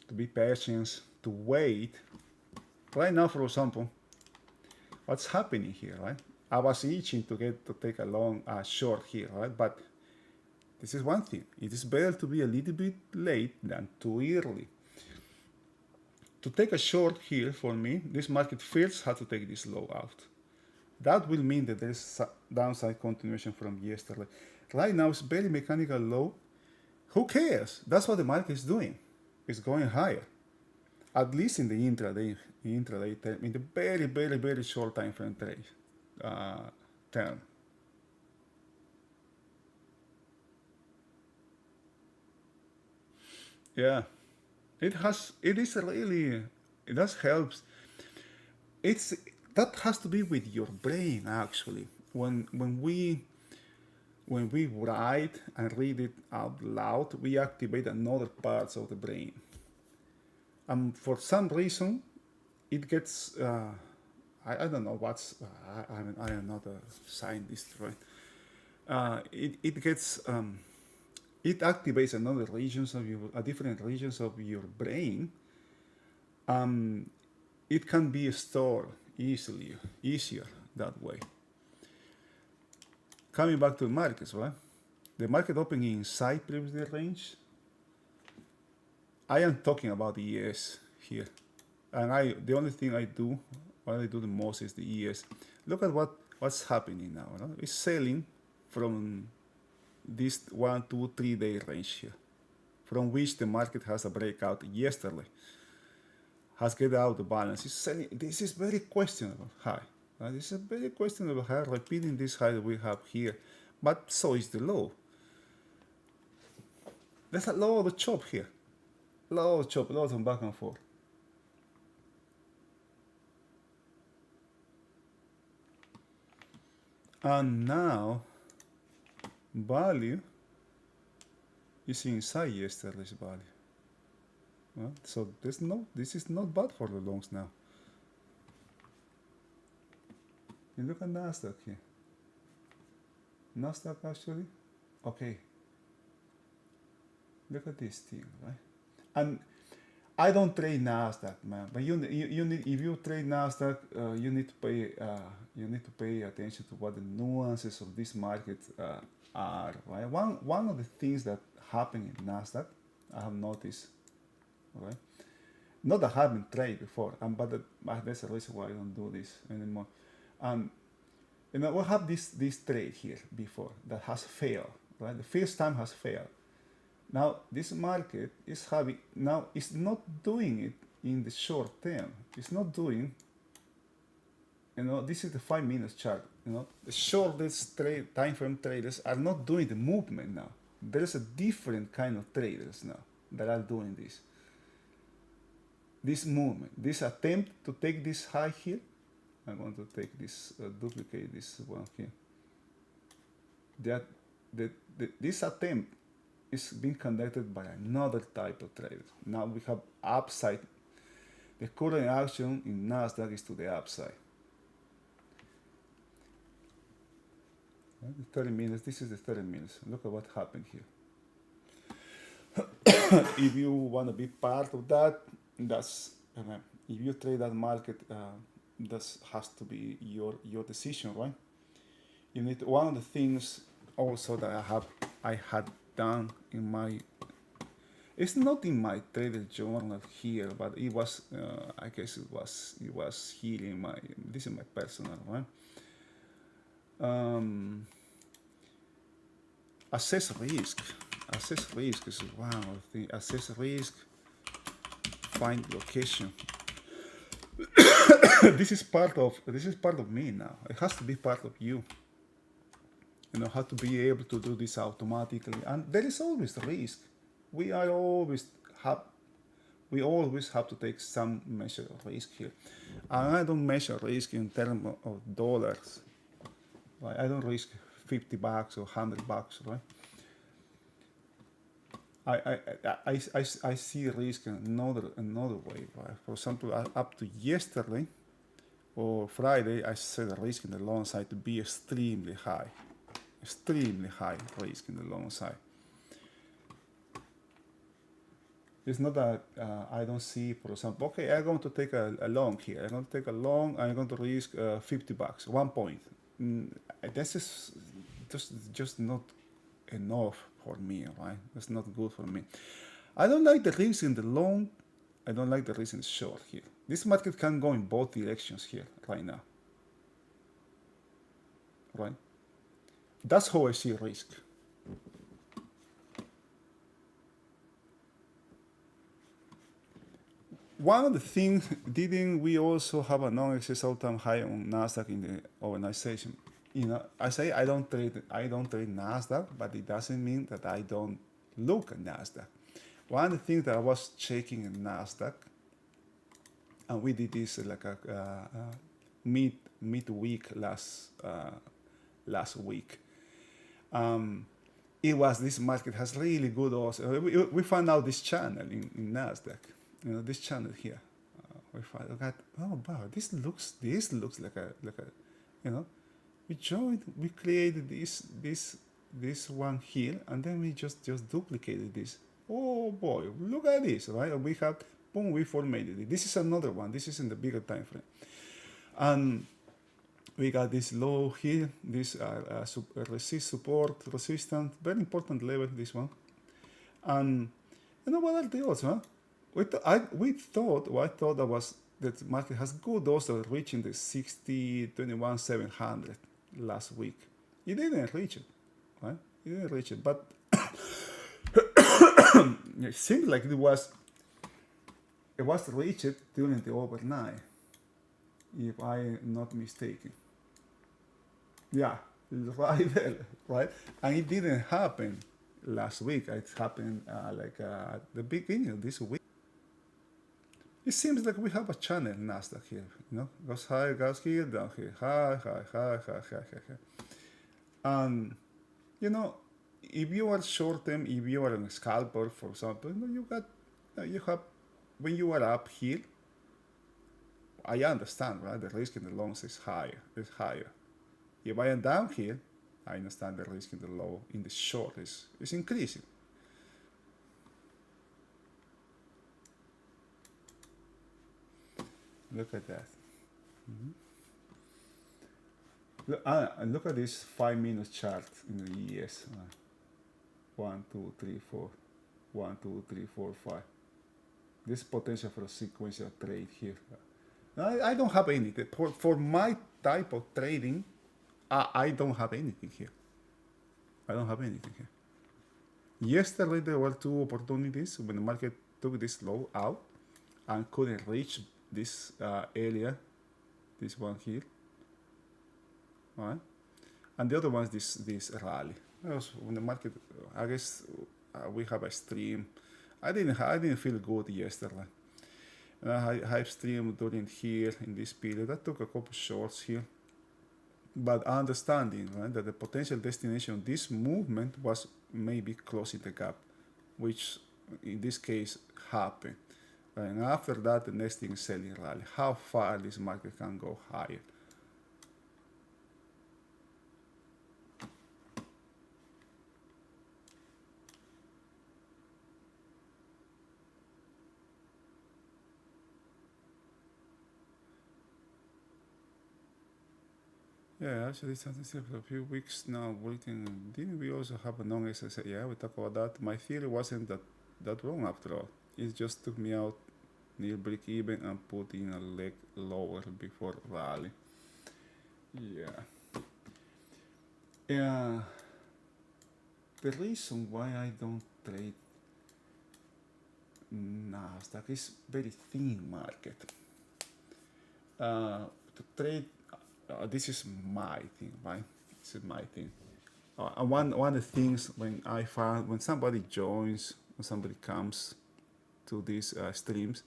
to be patient, to wait. Right now, for example, what's happening here, right? I was itching to take a short here, right? But this is one thing. It is better to be a little bit late than too early. To take a short here for me, this market first had to take this low out. That will mean that there's downside continuation from yesterday. Right now it's very mechanical low. Who cares? That's what the market is doing. It's going higher. At least in the intraday term, in the very, very, very short time frame trade term. Yeah, it does helps. It's that has to be with your brain actually. When we write and read it out loud, we activate another parts of the brain. And for some reason, it gets, I don't know what's, I am not a scientist, right? It gets, it activates another regions of different regions of your brain. It can be stored easier that way. Coming back to the markets, right? The market opening inside previously range. I am talking about the ES here, and the only thing what I do the most is the ES. Look at what's happening now. No? It's selling from this 1, 2, 3 day range here, from which the market has a breakout yesterday. Has get out the balance. It's selling. This is very questionable high. This is a very questionable high, repeating this high that we have here, but so is the low. There's a lot of chop here. Lots of back and forth. And now, value is inside yesterday's value. Well, so this is not bad for the longs now. You look at Nasdaq here. Nasdaq actually, okay. Look at this thing, right? And I don't trade Nasdaq, man. But you need, if you trade Nasdaq, you need to pay attention to what the nuances of this market are, right? One of the things that happen in Nasdaq, I have noticed, right? Not that I haven't traded before, but that's the reason why I don't do this anymore. We have this trade here before that has failed, right? The first time has failed. Now this market is it's not doing it in the short term. It's not doing, this is the 5 minutes chart. The shortest time frame traders are not doing the movement now. There's a different kind of traders now that are doing this movement, this attempt to take this high here. I'm going to take this, duplicate this one here. This attempt is being conducted by another type of trader. Now we have upside. The current action in Nasdaq is to the upside. The 30 minutes, this is the 30 minutes. Look at what happened here. If you want to be part of that, if you trade that market, that has to be your decision, right? You need, one of the things also that I had done in my, it's not in my trader journal here, but it was, I guess it was here in my, this is my personal one. Assess risk is one of the things. Assess risk, find location. This is part of me now. It has to be part of you. How to be able to do this automatically. And there is always risk. We are always we always have to take some measure of risk here. And I don't measure risk in terms of dollars. Right? I don't risk $50 or $100, right? I see risk in another way. Right? For example, up to yesterday or Friday, I said the risk in the long side to be extremely high risk in the long side. It's not that I don't see, for example, okay, I'm going to take a long here. I'm going to take a long. I'm going to risk $50, 1 point. This is just not enough for me, right? That's not good for me. I don't like the risk in the long. I don't like the risk in the short here. This market can go in both directions here right now, right? That's how I see risk. One of the things, didn't we also have a non-excess all-time high on Nasdaq in the overnight session? You know, I say I don't trade Nasdaq, but it doesn't mean that I don't look at Nasdaq. One of the things that I was checking in Nasdaq, and we did this like a midweek last week. It was this market has really good also. We found out this channel in Nasdaq. You know, this channel here. We got, oh wow, this looks like a you know, we joined, we created this one here, and then we just duplicated this. Oh boy, look at this, right? And we have, boom, we formatted it. This is another one. This is in the bigger time frame, and we got this low here, this resistance, very important level, this one. And you know what are the odds, huh? I thought that was that market has good also reaching the 21,700 last week. It didn't reach it, right? It didn't reach it, but it seemed like it was reached during the overnight, if I'm not mistaken. Yeah, right there, right? And it didn't happen last week. It happened at the beginning of this week. It seems like we have a channel in Nasdaq here, you know, goes high, goes here, down here, high. And, you know, if you are short term, if you are a scalper, for example, you have, when you are up here, I understand, right? The risk in the longs is higher. If I am down here, I understand the risk in the short is increasing. Look at that. Look at this 5-minute chart in the ES. 1, 2, 3, 4. 1, 2, 3, 4, 5. This potential for a sequential trade here. I don't have anything. For my type of trading, I don't have anything here. Yesterday there were two opportunities when the market took this low out and couldn't reach this area, this one here, right? And the other one is this rally. When the market, I guess we have a stream. I didn't feel good yesterday. I stream during here in this period. I took a couple shorts here, but understanding, right, that the potential destination of this movement was maybe closing the gap, which in this case happened. And after that, the next thing is selling rally. How far this market can go higher? Yeah, actually, something for a few weeks now waiting. Didn't we also have a non-SSA? Yeah, we talked about that. My theory wasn't that wrong after all. It just took me out near break even and put in a leg lower before rally. Yeah. The reason why I don't trade Nasdaq is very thin market. To trade, this is my thing, right? This is my thing. One of the things when somebody joins, when somebody comes, to these streams,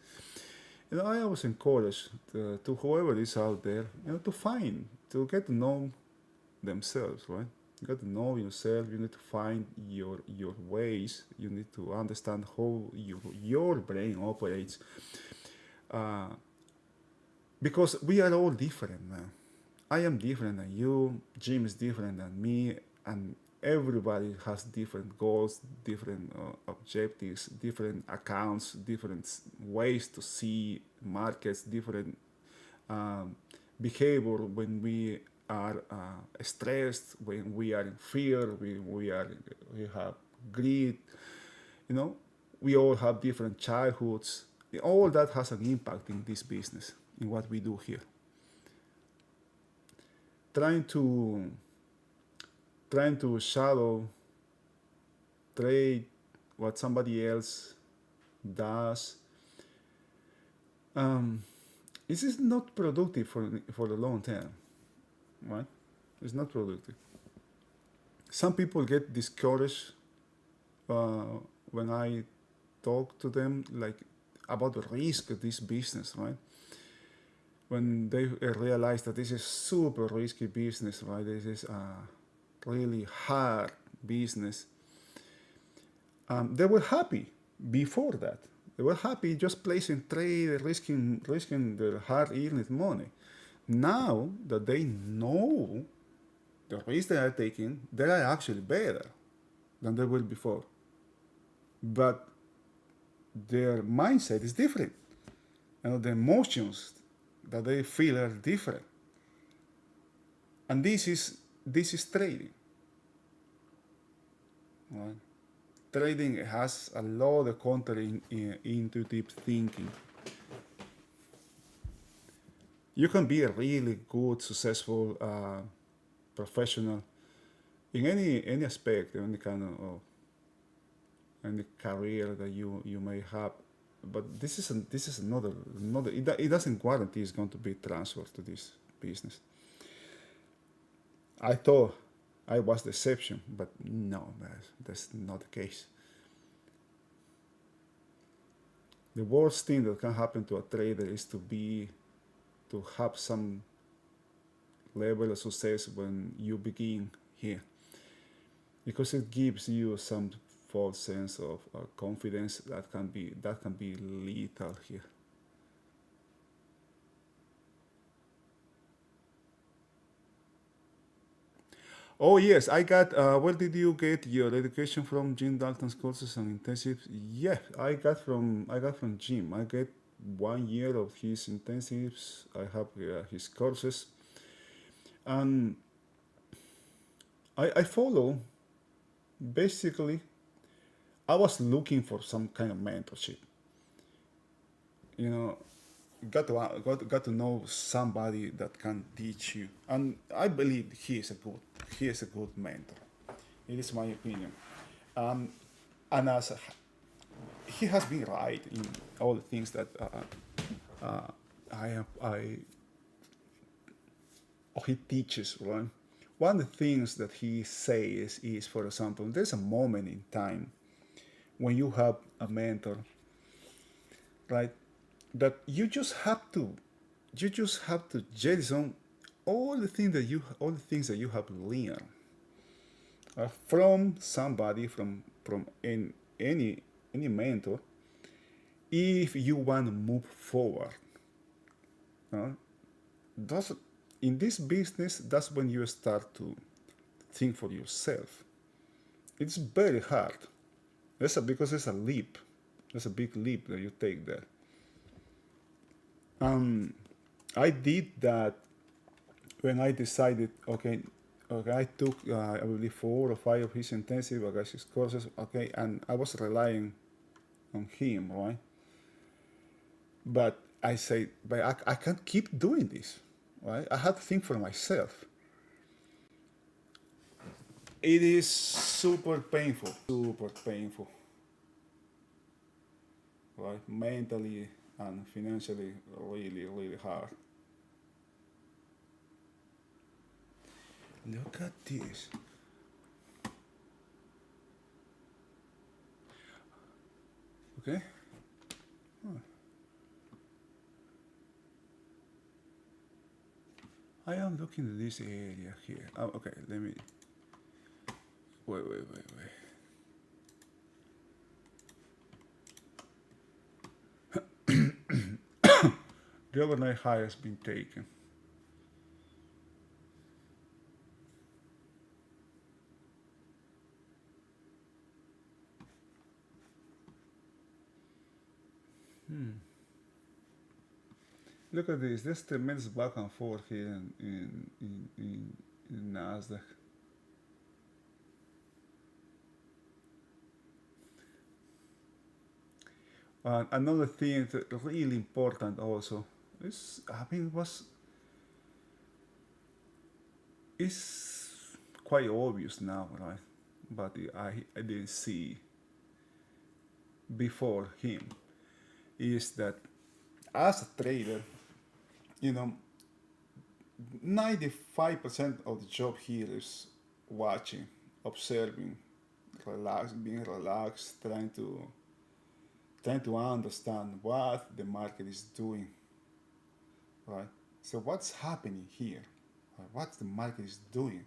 I always encourage to whoever is out there, to get to know themselves, right? You got to know yourself. You need to find your ways. You need to understand how your brain operates, uh, because we are all different, man. I am different than you. Jim is different than me, and everybody has different goals, different objectives, different accounts, different ways to see markets, different um, behavior when we are stressed, when we are in fear, we have greed. You know, we all have different childhoods. All that has an impact in this business, in what we do here. Trying to trying to shadow trade what somebody else does. This is not productive for the long term, right? It's not productive. Some people get discouraged when I talk to them, like, about the risk of this business, right? When they realize that this is super risky business, right? This is really hard business. They were happy before that. They were happy just placing trade, risking their hard-earned money. Now that they know the risks they are taking, they are actually better than they were before. But their mindset is different. The emotions that they feel are different. And this is trading. Right? Trading has a lot of counterintuitive thinking. You can be a really good, successful professional in any aspect, any kind of any career that you may have, but this is another. It doesn't guarantee it's going to be transferred to this business. I thought I was the exception, but no, that's not the case. The worst thing that can happen to a trader is to have some level of success when you begin here, because it gives you some false sense of confidence that can be lethal here. Oh yes, I got. Where did you get your education from? Jim Dalton's courses and intensives. Yeah, I got from Jim. I get 1 year of his intensives. I have his courses, and I follow. Basically, I was looking for some kind of mentorship. You know, got to know somebody that can teach you, and I believe he is a good mentor. It is my opinion. And as he has been right in all the things that he teaches, right? One of the things that he says is, for example, there's a moment in time when you have a mentor, right? That you just have to jettison all the things that you have learned from somebody, from any mentor, if you want to move forward. Uh, that's In this business, that's when you start to think for yourself. It's very hard. Because it's a leap. That's a big leap that you take there. I did that when I decided, okay, I took, I believe, 4 or 5 of his intensive, I guess, his courses, okay, and I was relying on him, right? But I say, but I can't keep doing this, right? I have to think for myself. It is super painful, right? Mentally and financially, really, really hard. Look at this. Okay. I am looking at this area here. Oh, okay, let me. Wait. The overnight high has been taken. Look at this. There's tremendous back and forth here in Nasdaq. Another thing that really important also is, I mean, it's quite obvious now, right? But I didn't see before him, is that as a trader, you know, 95% of the job here is watching, observing, being relaxed, trying to understand what the market is doing, right? So what's happening here? Right? What the market is doing?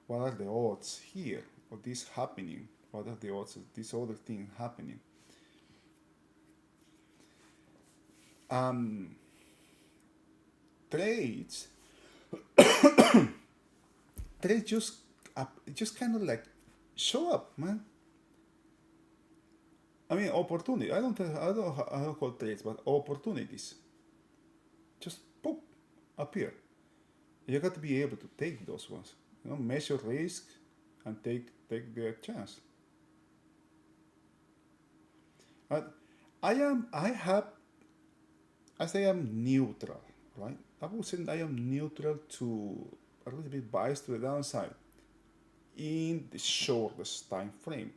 What are the odds here of this happening? What are the odds of this other thing happening? Trades just kind of like show up, man. I mean, opportunity. I don't call trades, but opportunities just pop appear. You got to be able to take those ones. You know, measure risk and take their chance. But I say I'm neutral, right? I would say I am neutral to a little bit biased to the downside in the shortest time frame.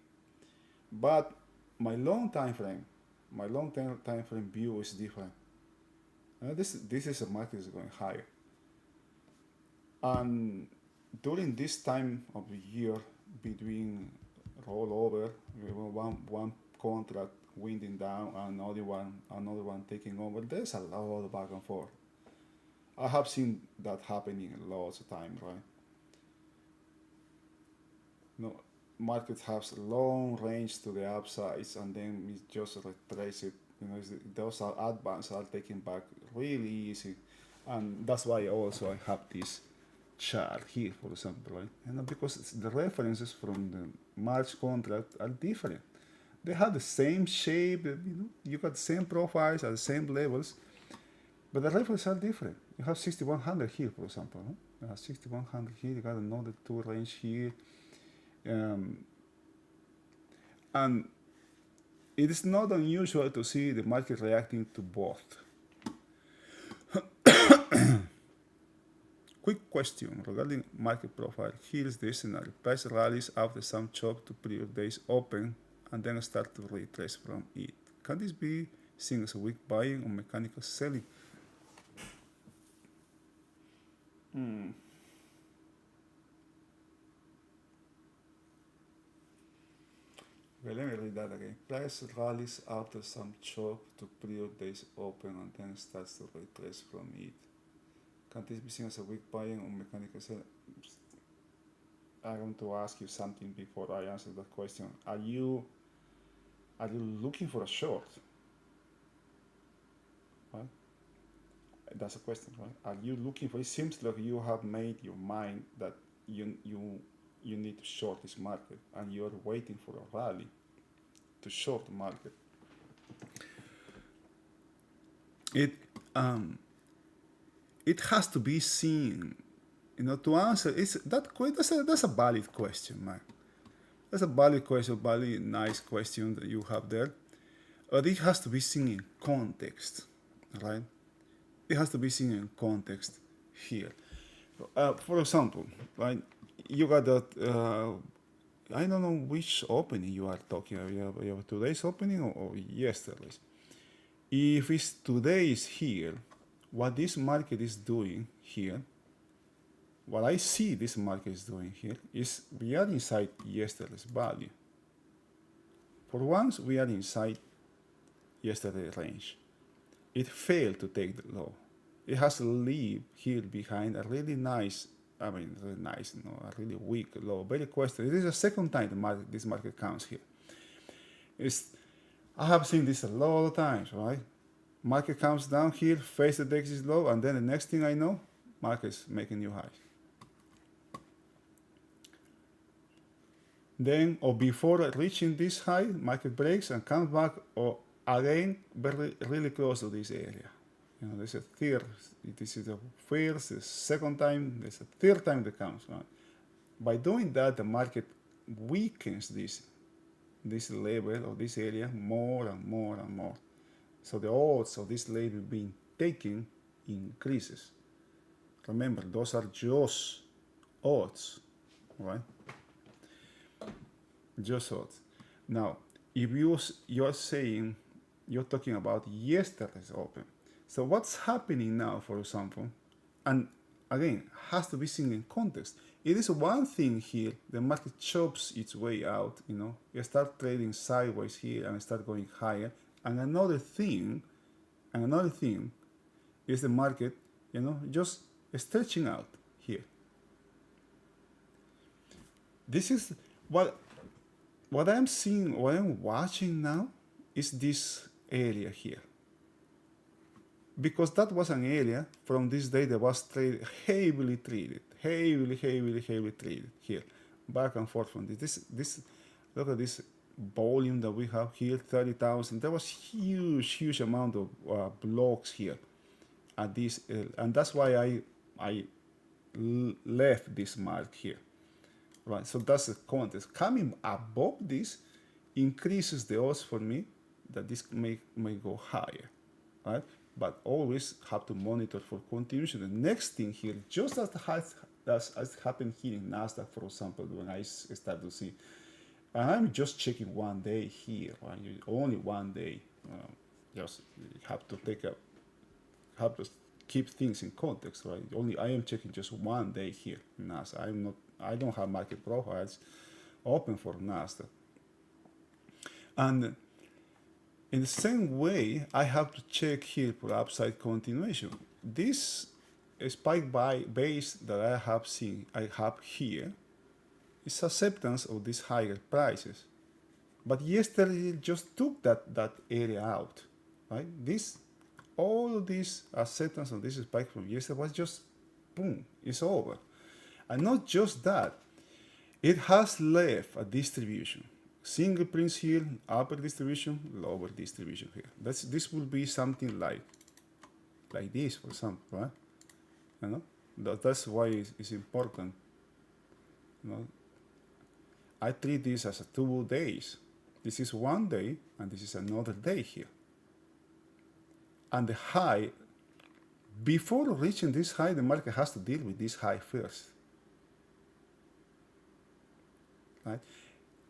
But my long time frame view is different. This is a market is going higher, and during this time of the year between rollover, one contract winding down, another one taking over, there's a lot of back and forth. I have seen that happening lots of time, right? No, market has long range to the upsides, and then it just retrace it. You know, those are advances are taken back really easy, and that's why also I have this chart here, for example, right? And because the references from the March contract are different. They have the same shape, you got the same profiles at the same levels, but the references are different. You have 6100 here, for example. Huh? You have 6100 here, you got another two range here. And it is not unusual to see the market reacting to both. Quick question regarding market profile. Here is the scenario. Price rallies after some chop to previous day's open and then start to retrace from it. Can this be seen as a weak buying or mechanical selling? Okay, let me read that again. Price rallies after some chop to previous day's open and then starts to retrace from it. Can this be seen as a weak buying or mechanical selling? I want to ask you something before I answer that question. Are you looking for a short? Right? That's a question, right? Are you looking for? It seems like you have made your mind that you need to short this market, and you're waiting for a rally to short the market. It has to be seen, to answer. That's a valid question, man. That's a valid question, valid nice question that you have there. But it has to be seen in context, right? It has to be seen in context here. For example, right? You got that. I don't know which opening you are talking about. You have today's opening or yesterday's. If it's today's here, what this market is doing here, what I see this market is doing here is we are inside yesterday's value. For once, we are inside yesterday range. It failed to take the low. It has to leave here behind a really nice, really nice, a really weak low, very questionable. It is the second time this market comes here. I have seen this a lot of times, right? Market comes down here, face the exit low, and then the next thing I know, market is making new highs. Then, or before reaching this high, market breaks and comes back, or again, really close to this area. There's a third, this is the first, the second time, there's a third time that comes. Right? By doing that, the market weakens this level or this area more and more and more. So the odds of this level being taken increases. Remember, those are just odds, right? Just odds. Now, if you're saying, you're talking about yesterday's open. So what's happening now, for example, and again, has to be seen in context. It is one thing here, the market chops its way out, you start trading sideways here and start going higher. And another thing is the market, just stretching out here. This is what I'm seeing, what I'm watching now is this area here. Because that was an area from this day that was heavily traded here, back and forth from this. Look at this volume that we have here, 30,000. There was huge amount of blocks here at this, and that's why I left this mark here, right? So that's the context. Coming above this increases the odds for me that this may go higher, right? But always have to monitor for continuation. The next thing here, just as happened here in Nasdaq, for example, when I start to see, and I'm just checking 1 day here, right? Only 1 day. Just have to keep things in context, right? I am checking just 1 day here in Nasdaq. I don't have market profiles open for Nasdaq. And in the same way, I have to check here for upside continuation. This spike base that I have here is acceptance of these higher prices. But yesterday it just took that area out, right? All of this acceptance of this spike from yesterday was just boom, it's over. And not just that, it has left a distribution. Single prints here, upper distribution, lower distribution here. This will be something like this, for example, right? That's why it's important. I treat this as 2 days. This is 1 day, and this is another day here. And the high, before reaching this high, the market has to deal with this high first, right?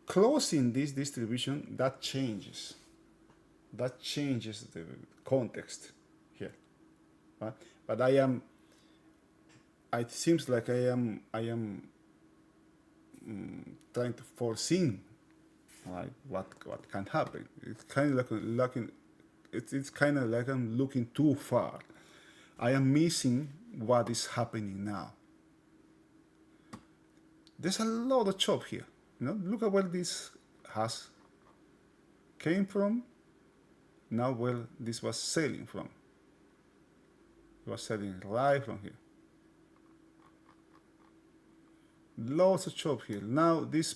Closing this distribution, that changes the context here, right? But it seems like I am trying to foresee, right, what can happen. It's kind of it's kind of like I'm looking too far. I am missing what is happening now. There's a lot of chop here. Look at where this came from. Now where this was selling from. It was selling right from here. Lots of chop here. Now this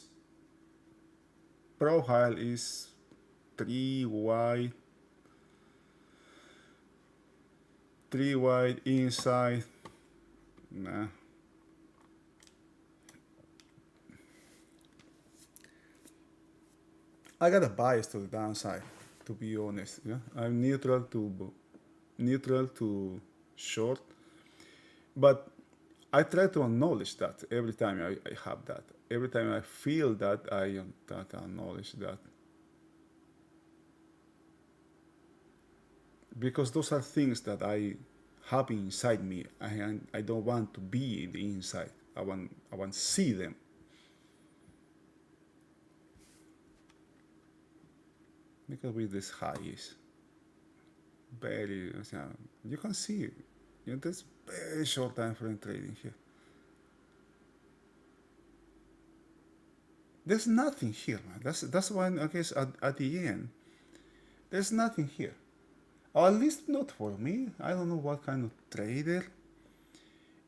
profile is 3 wide inside. Nah. I got a bias to the downside, to be honest. I'm neutral to short, but I try to acknowledge that every time I have that. Every time I feel that, I acknowledge that. Because those are things that I have inside me. I don't want to be in the inside. I want to see them. Look at where this high is. very, you can see, there's very short time frame trading here. There's nothing here, man. That's why I guess at the end, there's nothing here. Or at least not for me. I don't know what kind of trader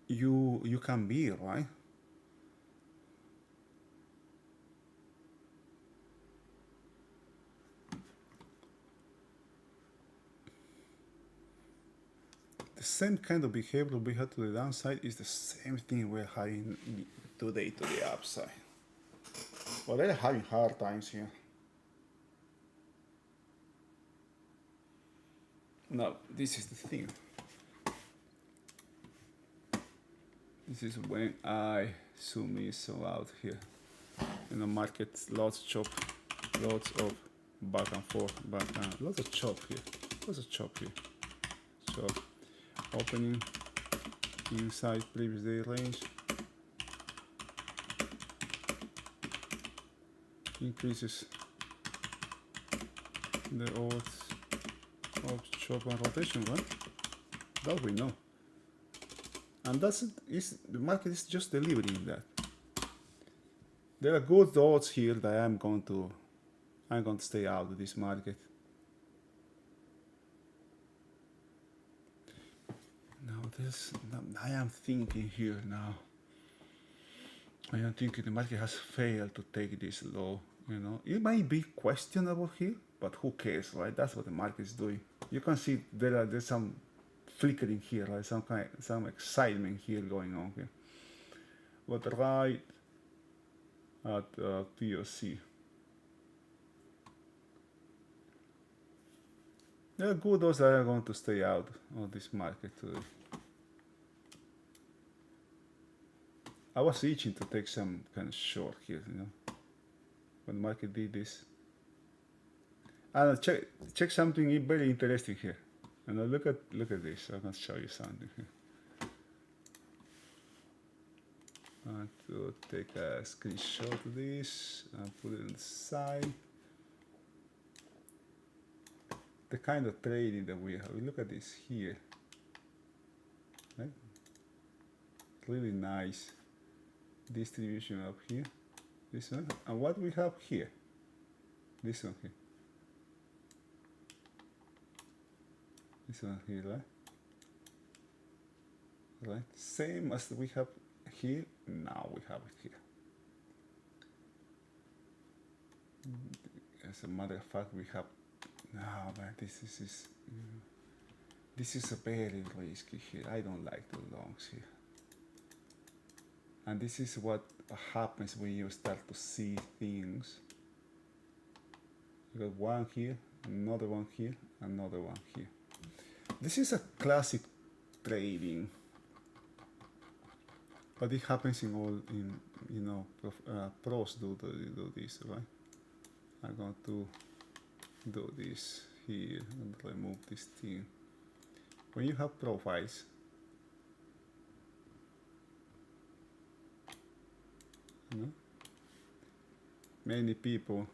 you can be, right? The same kind of behavior we had to the downside is the same thing we're having today to the upside. Well, they're having hard times here. Now, this is the thing. This is when I zoom in so out here. In the market, lots of back and forth, lots of chop here. Lots of chop here. Chop. Opening inside previous day range. Increases the odds of chop and rotation, right? That we know. And that's it. The market is just delivering that. There are good odds here that I'm going to stay out of this market. I am thinking here now. I am thinking the market has failed to take this low. It might be questionable here, but who cares, right? That's what the market is doing. You can see there's some flickering here, right? Some excitement here going on here. But right at POC, there are good odds that are going to stay out of this market today. I was itching to take some kind of short here, when the market did this. And check something very interesting here. And look at this. I'm gonna show you something here. I'm going to take a screenshot of this and put it on the side. The kind of trading that we have. Look at this here. Right? Really nice distribution up here. This one. And what we have here. This one here. This one here, right? Same as we have here. Now we have it here. As a matter of fact, we have. No, man, this is a very risky here. I don't like the longs here. And this is what happens when you start to see things. You got one here, another one here, another one here. This is a classic trading, but it happens in all pros do this, right? I'm going to do this here and remove this thing. When you have profiles, many people,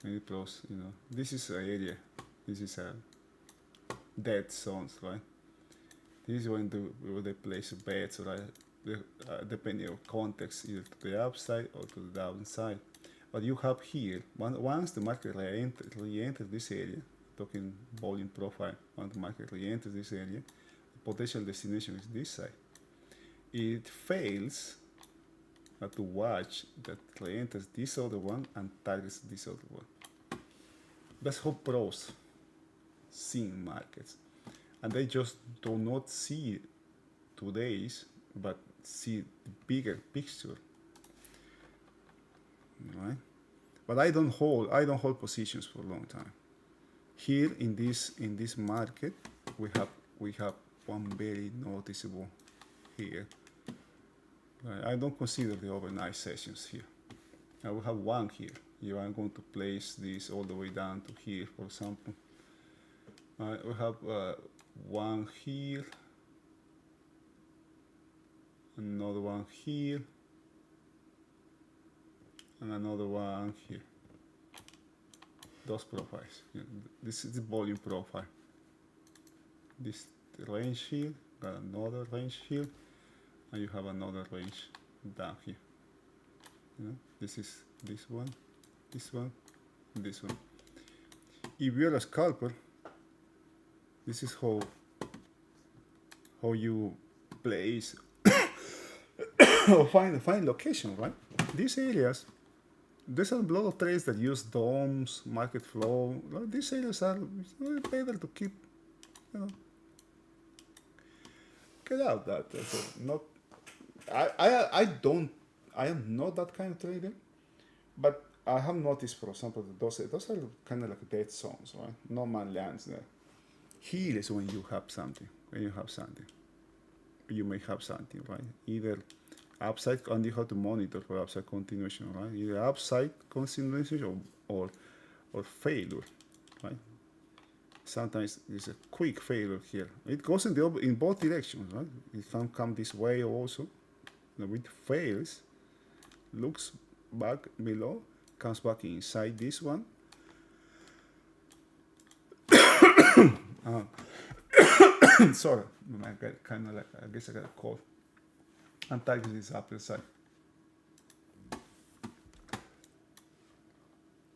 many pros, this is an area, this is a dead zones, right? This is when they place bets, right? Depending on context, either to the upside or to the downside. But you have here, once the market re-enters this area, talking volume profile, once the market re-enters this area, the potential destination is this side. It fails to watch that re-enters this other one and targets this other one. That's how pros see markets. And they just do not see today's, but see the bigger picture. Right? But I don't hold positions for a long time. Here in this market, we have one very noticeable here. Right? I don't consider the overnight sessions here. I will have one here. If I'm going to place this all the way down to here, for example, we have one here, another one here, and another one here. Those profiles. This is the volume profile. this range here, got another range here, and you have another range down here. This is this one, this one, this one. If you're a scalper, this is how you place or find location, right? These areas, there's a lot of trades that use DOMs, market flow. These areas are better to keep, get out that. Not, I am not that kind of trader, but I have noticed, for example, that those are kind of like dead zones, right? No man lands there. Here is when you have something. You may have something, right? Either upside, and you have to monitor for upside continuation, right? Either upside continuation or failure, right? Sometimes there's a quick failure here. It goes in both directions, right? It can come this way also. It fails, looks back below, comes back inside this one. Sorry, I got kind of like, I guess I got a cold. I'm taking this upper side.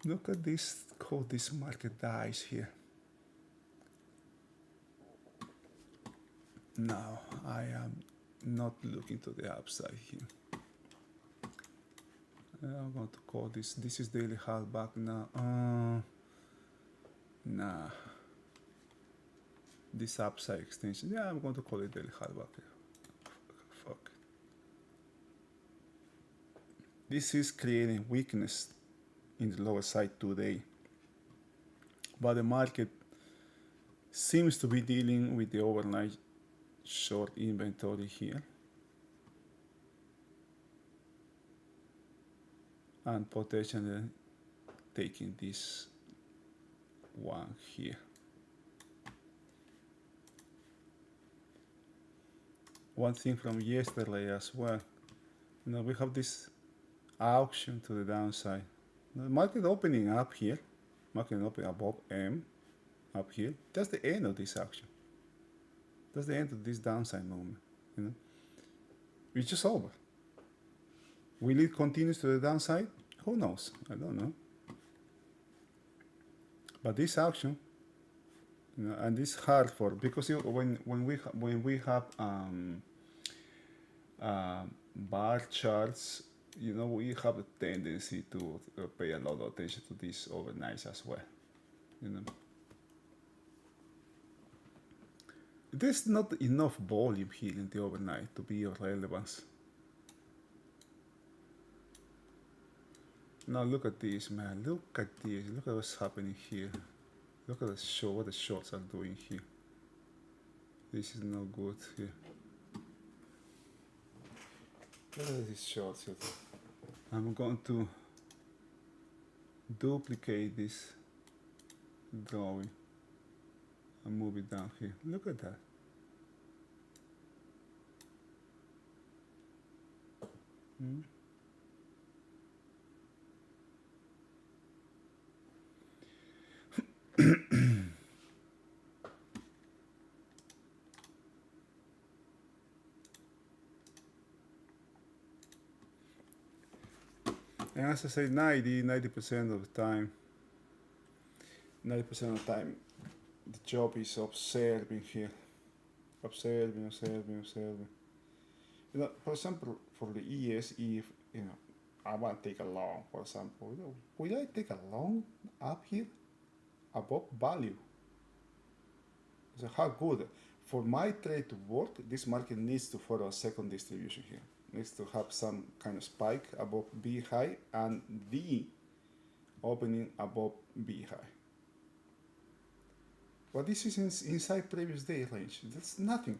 Look at this, how this market dies here. Now I am not looking to the upside here. I'm going to call this is daily hardback now. Nah. This upside extension, yeah, I'm going to call it daily hardback. Fuck. This is creating weakness in the lower side today. But the market seems to be dealing with the overnight short inventory here. And potentially taking this one here. One thing from yesterday as well, we have this auction to the downside. The market opening up here, market opening above M, up here. That's the end of this auction. That's the end of this downside movement. It's just over. Will it continue to the downside? Who knows? I don't know. But this auction, and it's hard for, because when we have bar charts, we have a tendency to pay a lot of attention to this overnight as well. There's not enough volume here in the overnight to be of relevance. Now look at this, man. Look at this. Look at what's happening here. Look at what the shorts are doing here. This is not good here. Look at these shorts here. I'm going to duplicate this drawing and move it down here. Look at that. And as I say, 90% of the time, the job is observing here. Observing. For example, for the ES, if I want to take a long, for example, will I take a long up here above value? So how good? For my trade to work, this market needs to follow a second distribution here. Needs to have some kind of spike above B high and D opening above B high. But this is inside previous day range. That's nothing.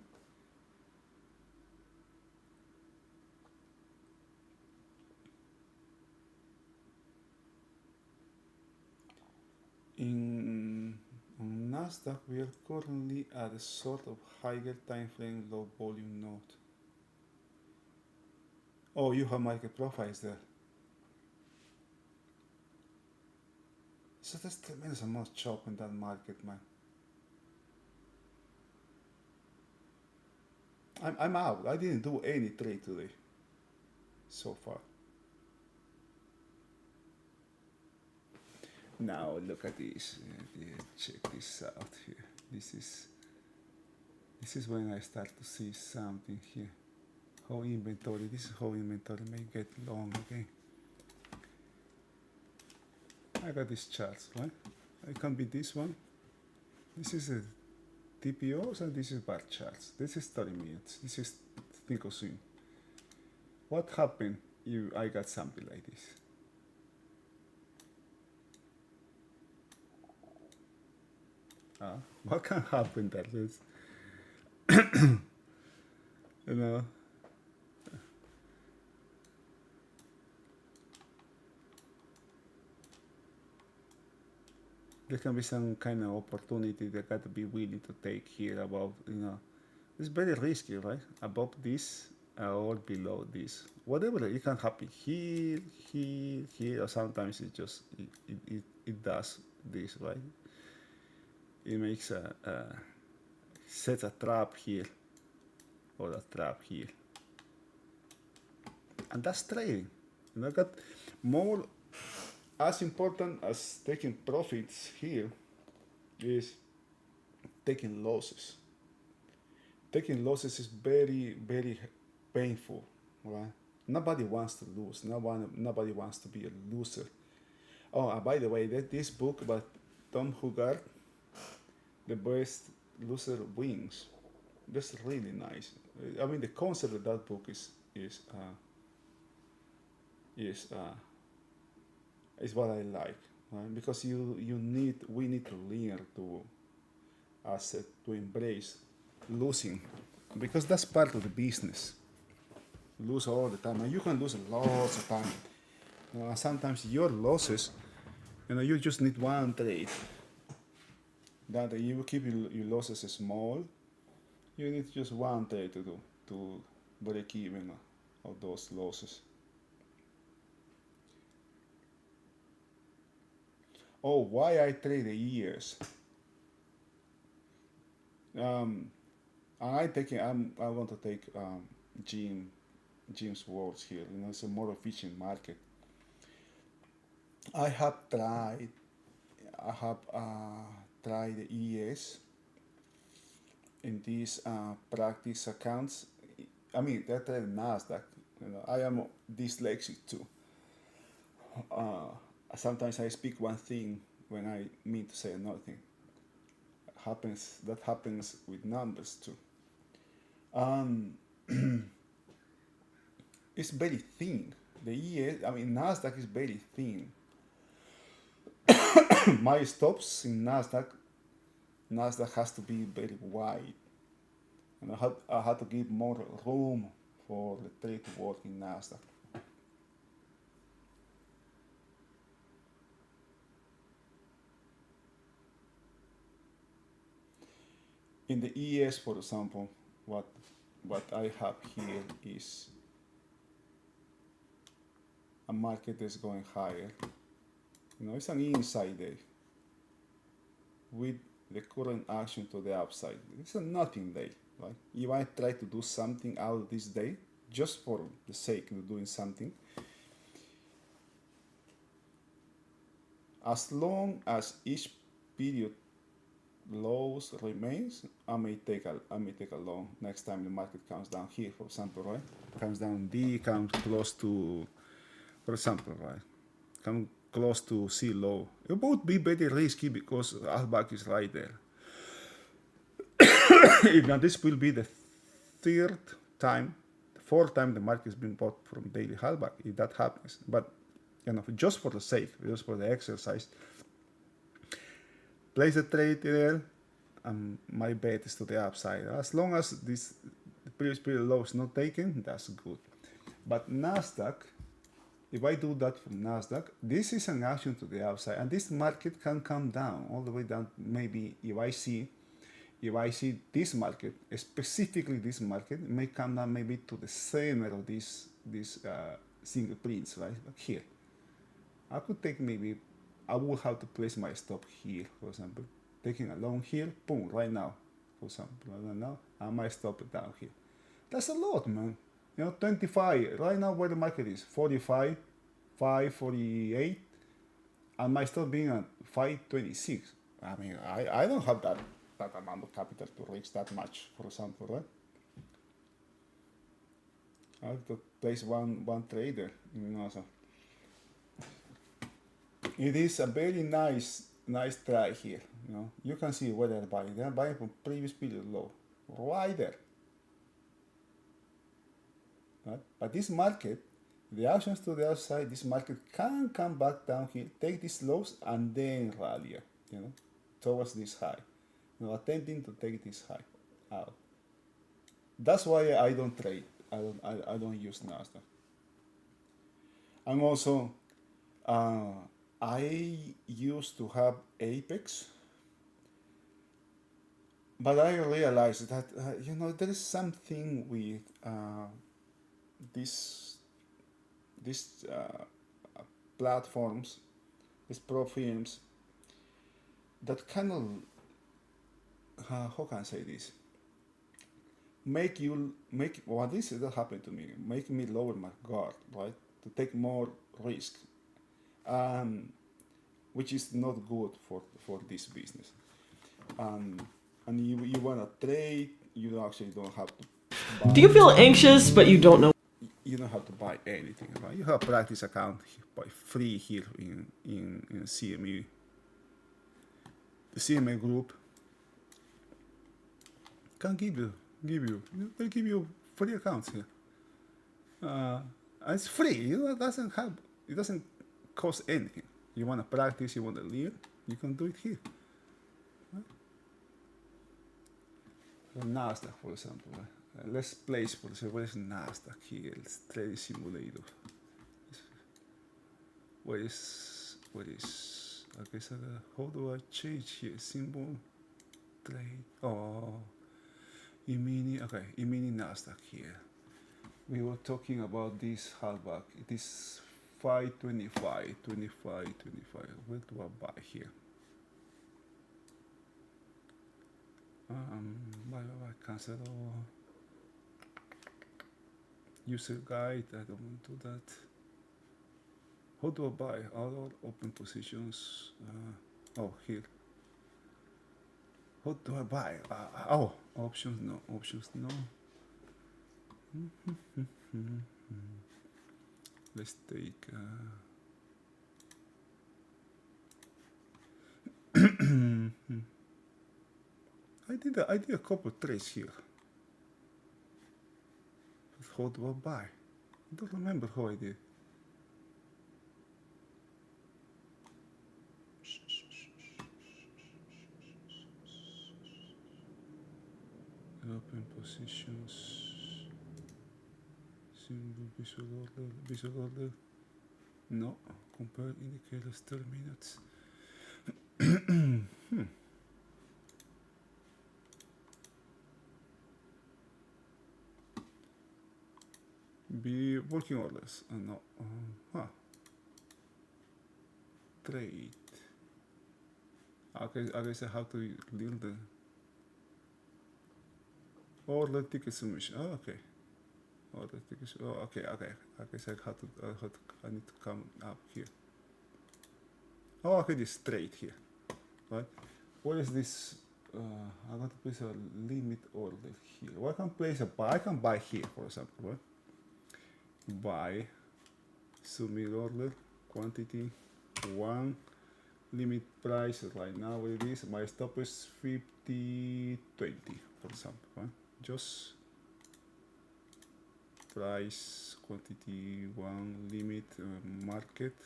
On Nasdaq, we are currently at a sort of higher time frame, low volume node. Oh, you have market profiles there. So there's tremendous amount of chop in that market, man. I'm out. I didn't do any trade today so far. Now look at this. Check this out here. This is when I start to see something here. How inventory. This is how inventory may get long again. I got these charts, right? It can be this one. This is a TPOs and this is bar charts. This is 30 minutes. This is Thinkorswim. What happened if I got something like this? What can happen that is, you know, there can be some kind of opportunity that got to be willing to take here above, it's very risky, right? Above this or below this. Whatever, it can happen here, here, here, or sometimes it just, it does this, right? It makes sets a trap here or a trap here, and that's trading. Got more as important as taking profits here is taking losses. Taking losses is very, very painful, right? Nobody wants to lose. Nobody wants to be a loser. Oh, by the way, this book by Tom Hugard, The Best Loser Wins. That's really nice. I mean, the concept of that book is what I like, right? Because we need to learn to embrace losing, because that's part of the business. Lose all the time, and you can lose lots of time. Sometimes your losses, you just need one trade. That you keep your losses small. You need just one trade to break even of those losses. Oh, why I trade the years? I'm going to take Jim's words here. It's a more efficient market. I have tried the ES in these practice accounts. I mean, that Nasdaq. I am dyslexic too. Sometimes I speak one thing when I mean to say another thing. That happens with numbers too. It's very thin. The ES, I mean, Nasdaq is very thin. My stops in Nasdaq has to be very wide, and I had to give more room for the trade to work in Nasdaq. In the ES, for example, what I have here is a market that's going higher. It's an inside day with the current action to the upside. It's a nothing day, right? If I try to do something out of this day, just for the sake of doing something, as long as each period lows remains, I may take a long next time the market comes down here, for example, right? Comes down D, comes close to, for example, right? Come close to C low. It would be very risky because Alback is right there. Now this will be the fourth time the market has been bought from daily Halbach, if that happens. But just for the sake, just for the exercise, place a trade there, and my bet is to the upside. As long as the previous period low is not taken, that's good. But Nasdaq, if I do that from Nasdaq, this is an action to the upside, and this market can come down all the way down. Maybe if I see this market, specifically this market, it may come down maybe to the center of this single prints, right? Like here, I could take maybe. I will have to place my stop here, for example. Taking a long here, boom, right now, for example, right now, I might stop it down here. That's a lot, man. 25. Right now, where the market is 45, 548, and my stock being at 526. I mean, I don't have that amount of capital to reach that much, for example, right? I have to place one trader, so it is a very nice try here. You can see where they're buying. They're buying from previous period low, right there. Right? But this market, the options to the outside, this market can come back down here, take these lows, and then rally, towards this high. Attempting to take this high out. That's why I don't trade. I don't use Nasdaq. And also, I used to have Apex, but I realized that there is something with these platforms, these pro firms, that kind of how can I say this? Make this that happened to me. Make me lower my guard, right? To take more risk, which is not good for this business. And you wanna trade, you actually don't have to buy. Do you feel anxious but you don't know? You don't have to buy anything, right? You have a practice account by free here in CME. The CME group can they'll give you free accounts here. And it's free. It doesn't cost anything. You want to practice, you want to learn, you can do it here. Right? Nasdaq, for example. Right? Let's place, for example, where's Nasdaq here? Let's trade simulator. Where is? Okay, so how do I change here? Symbol, trade. Oh, E-mini. Okay, E-mini Nasdaq here. We were talking about this halfback. It is 525, 25. Where do I buy here? Buy, cancel. User guide. I don't want to do that. How do I buy? All open positions. Here. How do I buy? Options no. Let's take. I did a couple of trades here. But how do I buy? I don't remember how I did. Open positions. Single visual order. No. Compare indicators 30 minutes. Be working orders. No. Trade. Okay, I guess I have to learn the order ticket submission. Oh, okay. Order ticket. Oh, okay. I guess I need to come up here. Oh, okay, this trade here, right? What is this? I got to place a limit order here. Well, I can place a buy. I can buy here, for example, right? Buy, submit order, quantity 1, limit price right now. What it is? My stop is 50.20, for example, right? Just price, quantity 1, limit, market,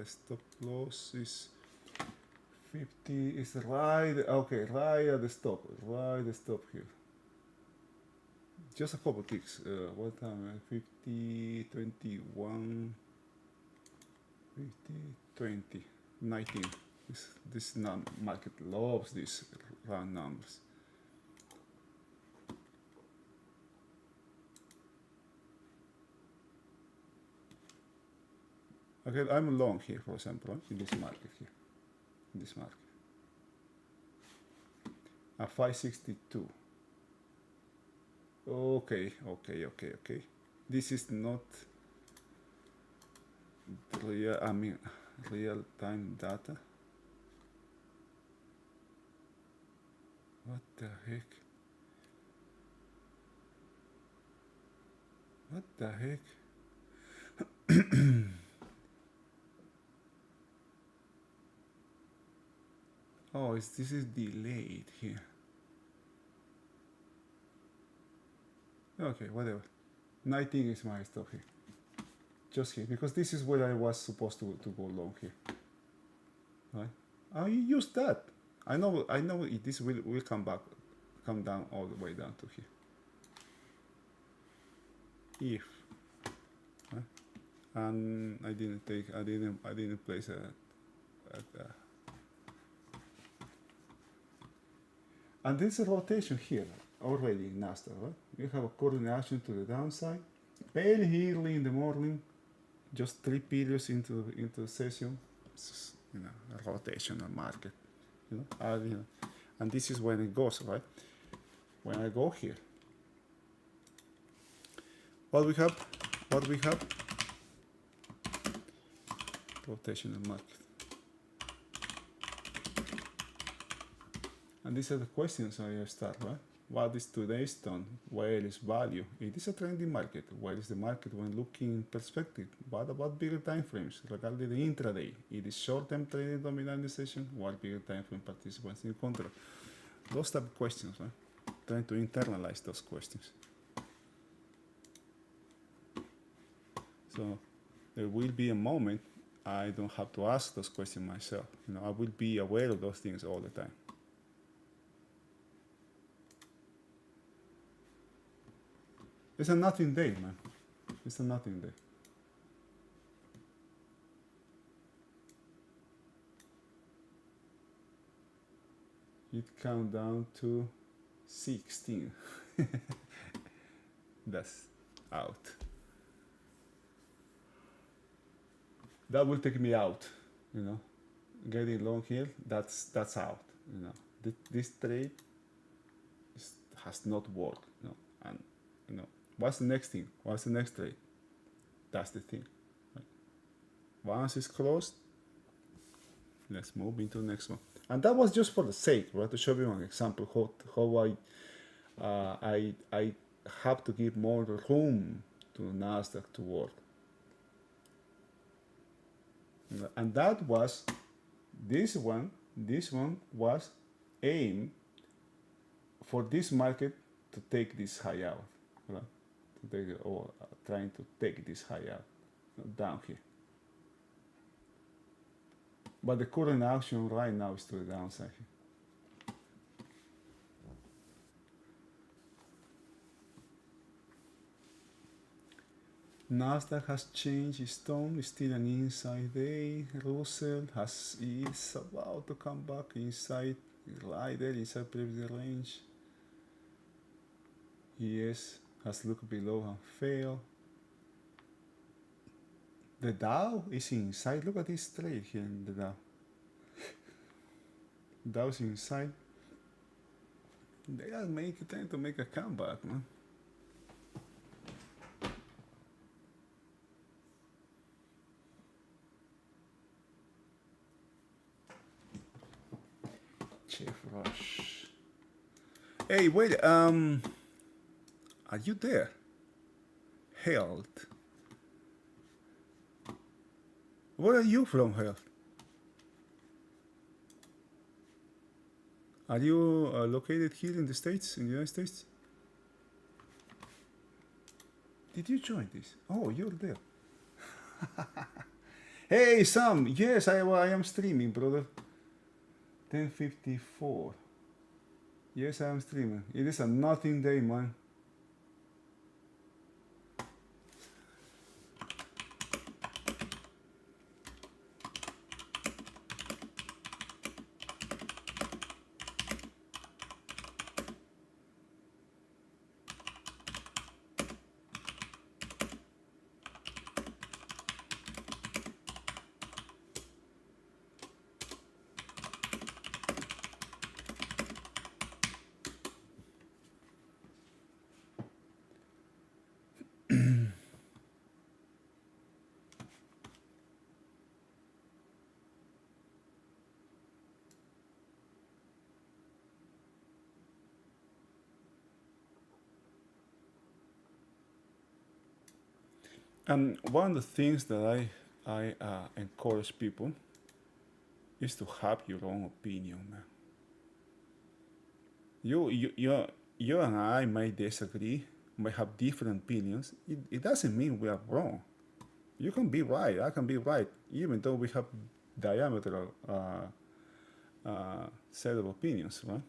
stop loss is 50, is right, okay, right at the stop here. Just a couple ticks, what time, 50, 21, 50, 20, 19. This market loves these round numbers. Okay, I'm long here, for example, in this market here. At 562. Okay. This is not real. I mean, real-time data. What the heck? What the heck? Oh, this is delayed here. Okay, whatever. 19 is my stop here. Just here, because this is where I was supposed to go long here. Right? I use that. I know this will come down all the way down to here. If, right? And I didn't place and there's a rotation here already in Nasdaq, right? You have a coordination to the downside, very early in the morning, just 3 periods into the session. It's, a rotational market, and this is when it goes, right? When I go here, what we have, rotational market. And these are the questions I start, right? What is today's tone? Where is value? It is a trending market. Where is the market when looking in perspective? What about bigger time frames regarding the intraday? It is short-term trading dominant the session. What bigger time frame participants in control? Those type of questions, right? Trying to internalize those questions. So there will be a moment I don't have to ask those questions myself. I will be aware of those things all the time. It's a nothing day, man. It's a nothing day. It count down to 16. That's out. That will take me out, Getting long here, that's out, This trade has not worked, and what's the next thing? What's the next trade? That's the thing. Right? Once it's closed, let's move into the next one. And that was just for the sake, right? To show you an example how I have to give more room to Nasdaq to work. And that was this one was aimed for this market to take this high out, right? Trying to take this high out down here. But the current action right now is to the downside here. Nasdaq has changed its tone, it's still an inside day. Russell is about to come back inside, right there inside previous range. ES has looked below and failed. The Dow is inside. Look at this trade here in the Dow. Dow's inside. They are trying to make a comeback, man. Jeff Rush. Hey, wait. Are you there? Health. Where are you from, Health? Are you located here in the States, in the United States? Did you join this? Oh, you're there. Hey, Sam. Yes, I am streaming, brother. 10:54. Yes, I am streaming. It is a nothing day, man. And one of the things that I encourage people is to have your own opinion, man. You and I may disagree, may have different opinions. It doesn't mean we are wrong. You can be right, I can be right, even though we have diametral set of opinions, right?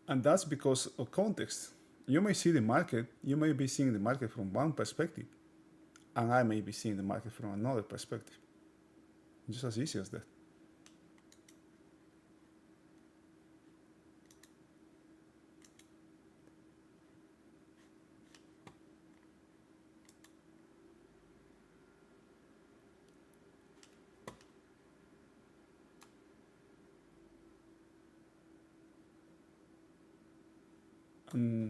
And that's because of context. You may see the market, you may be seeing the market from one perspective, and I may be seeing the market from another perspective. Just as easy as that. Um,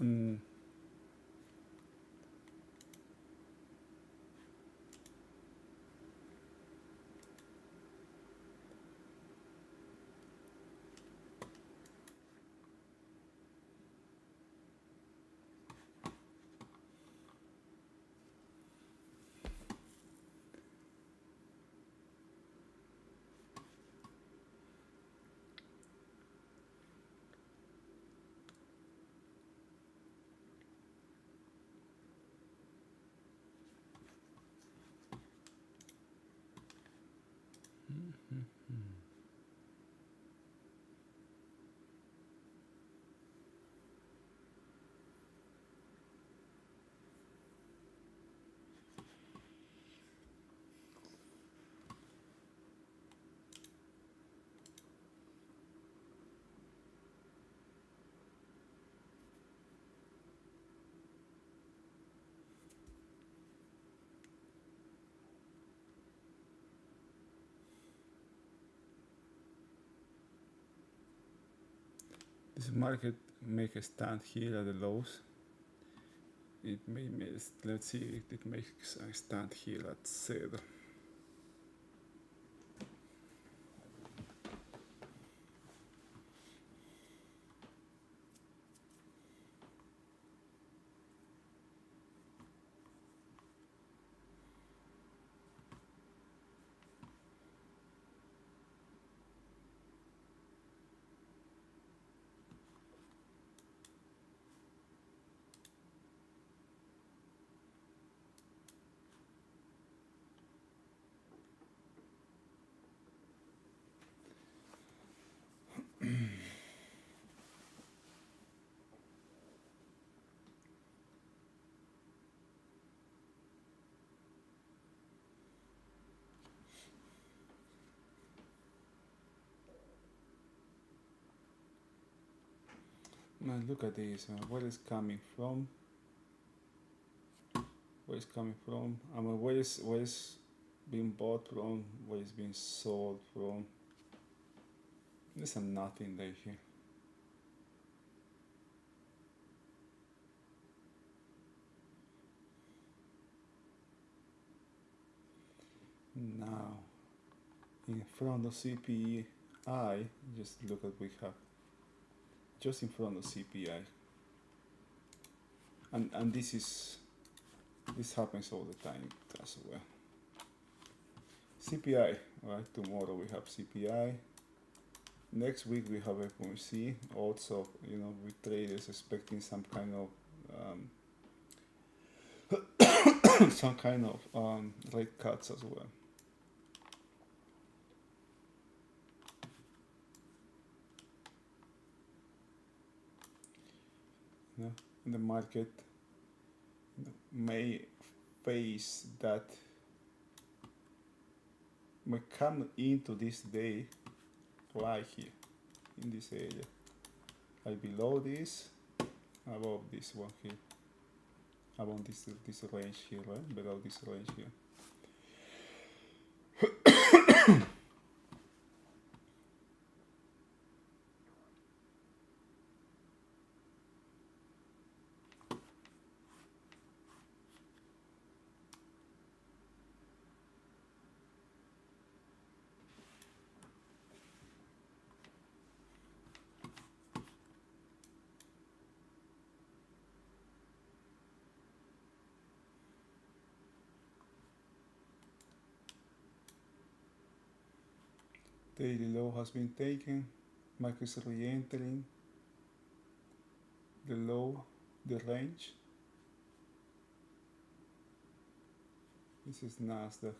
um, this market make a stand here at the lows. It may, let's see if it makes a stand here at zero. Man, look at this. Where is coming from? Where is coming from? I mean, where is being bought from? Where is being sold from? There's a nothing there here. Now, in front of CPI, just look at we have. Just in front of CPI. And this happens all the time as well. CPI, right? Tomorrow we have CPI. Next week we have FOMC. Also, with traders expecting some kind of some kind of rate cuts as well. The market may face that, may come into this day right here in this area, like below this, above this one here, above this range here, right? Below this range here. Daily low has been taken. Market is re-entering the low, the range. This is Nasdaq.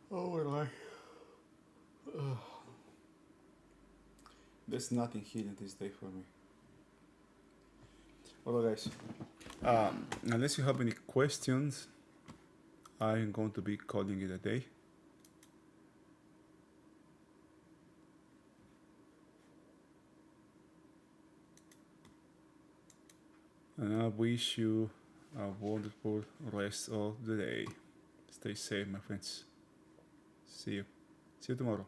Oh my. There's nothing here in this day for me. Alright guys, unless you have any questions, I'm going to be calling it a day. And I wish you a wonderful rest of the day. Stay safe, my friends. See you. See you tomorrow.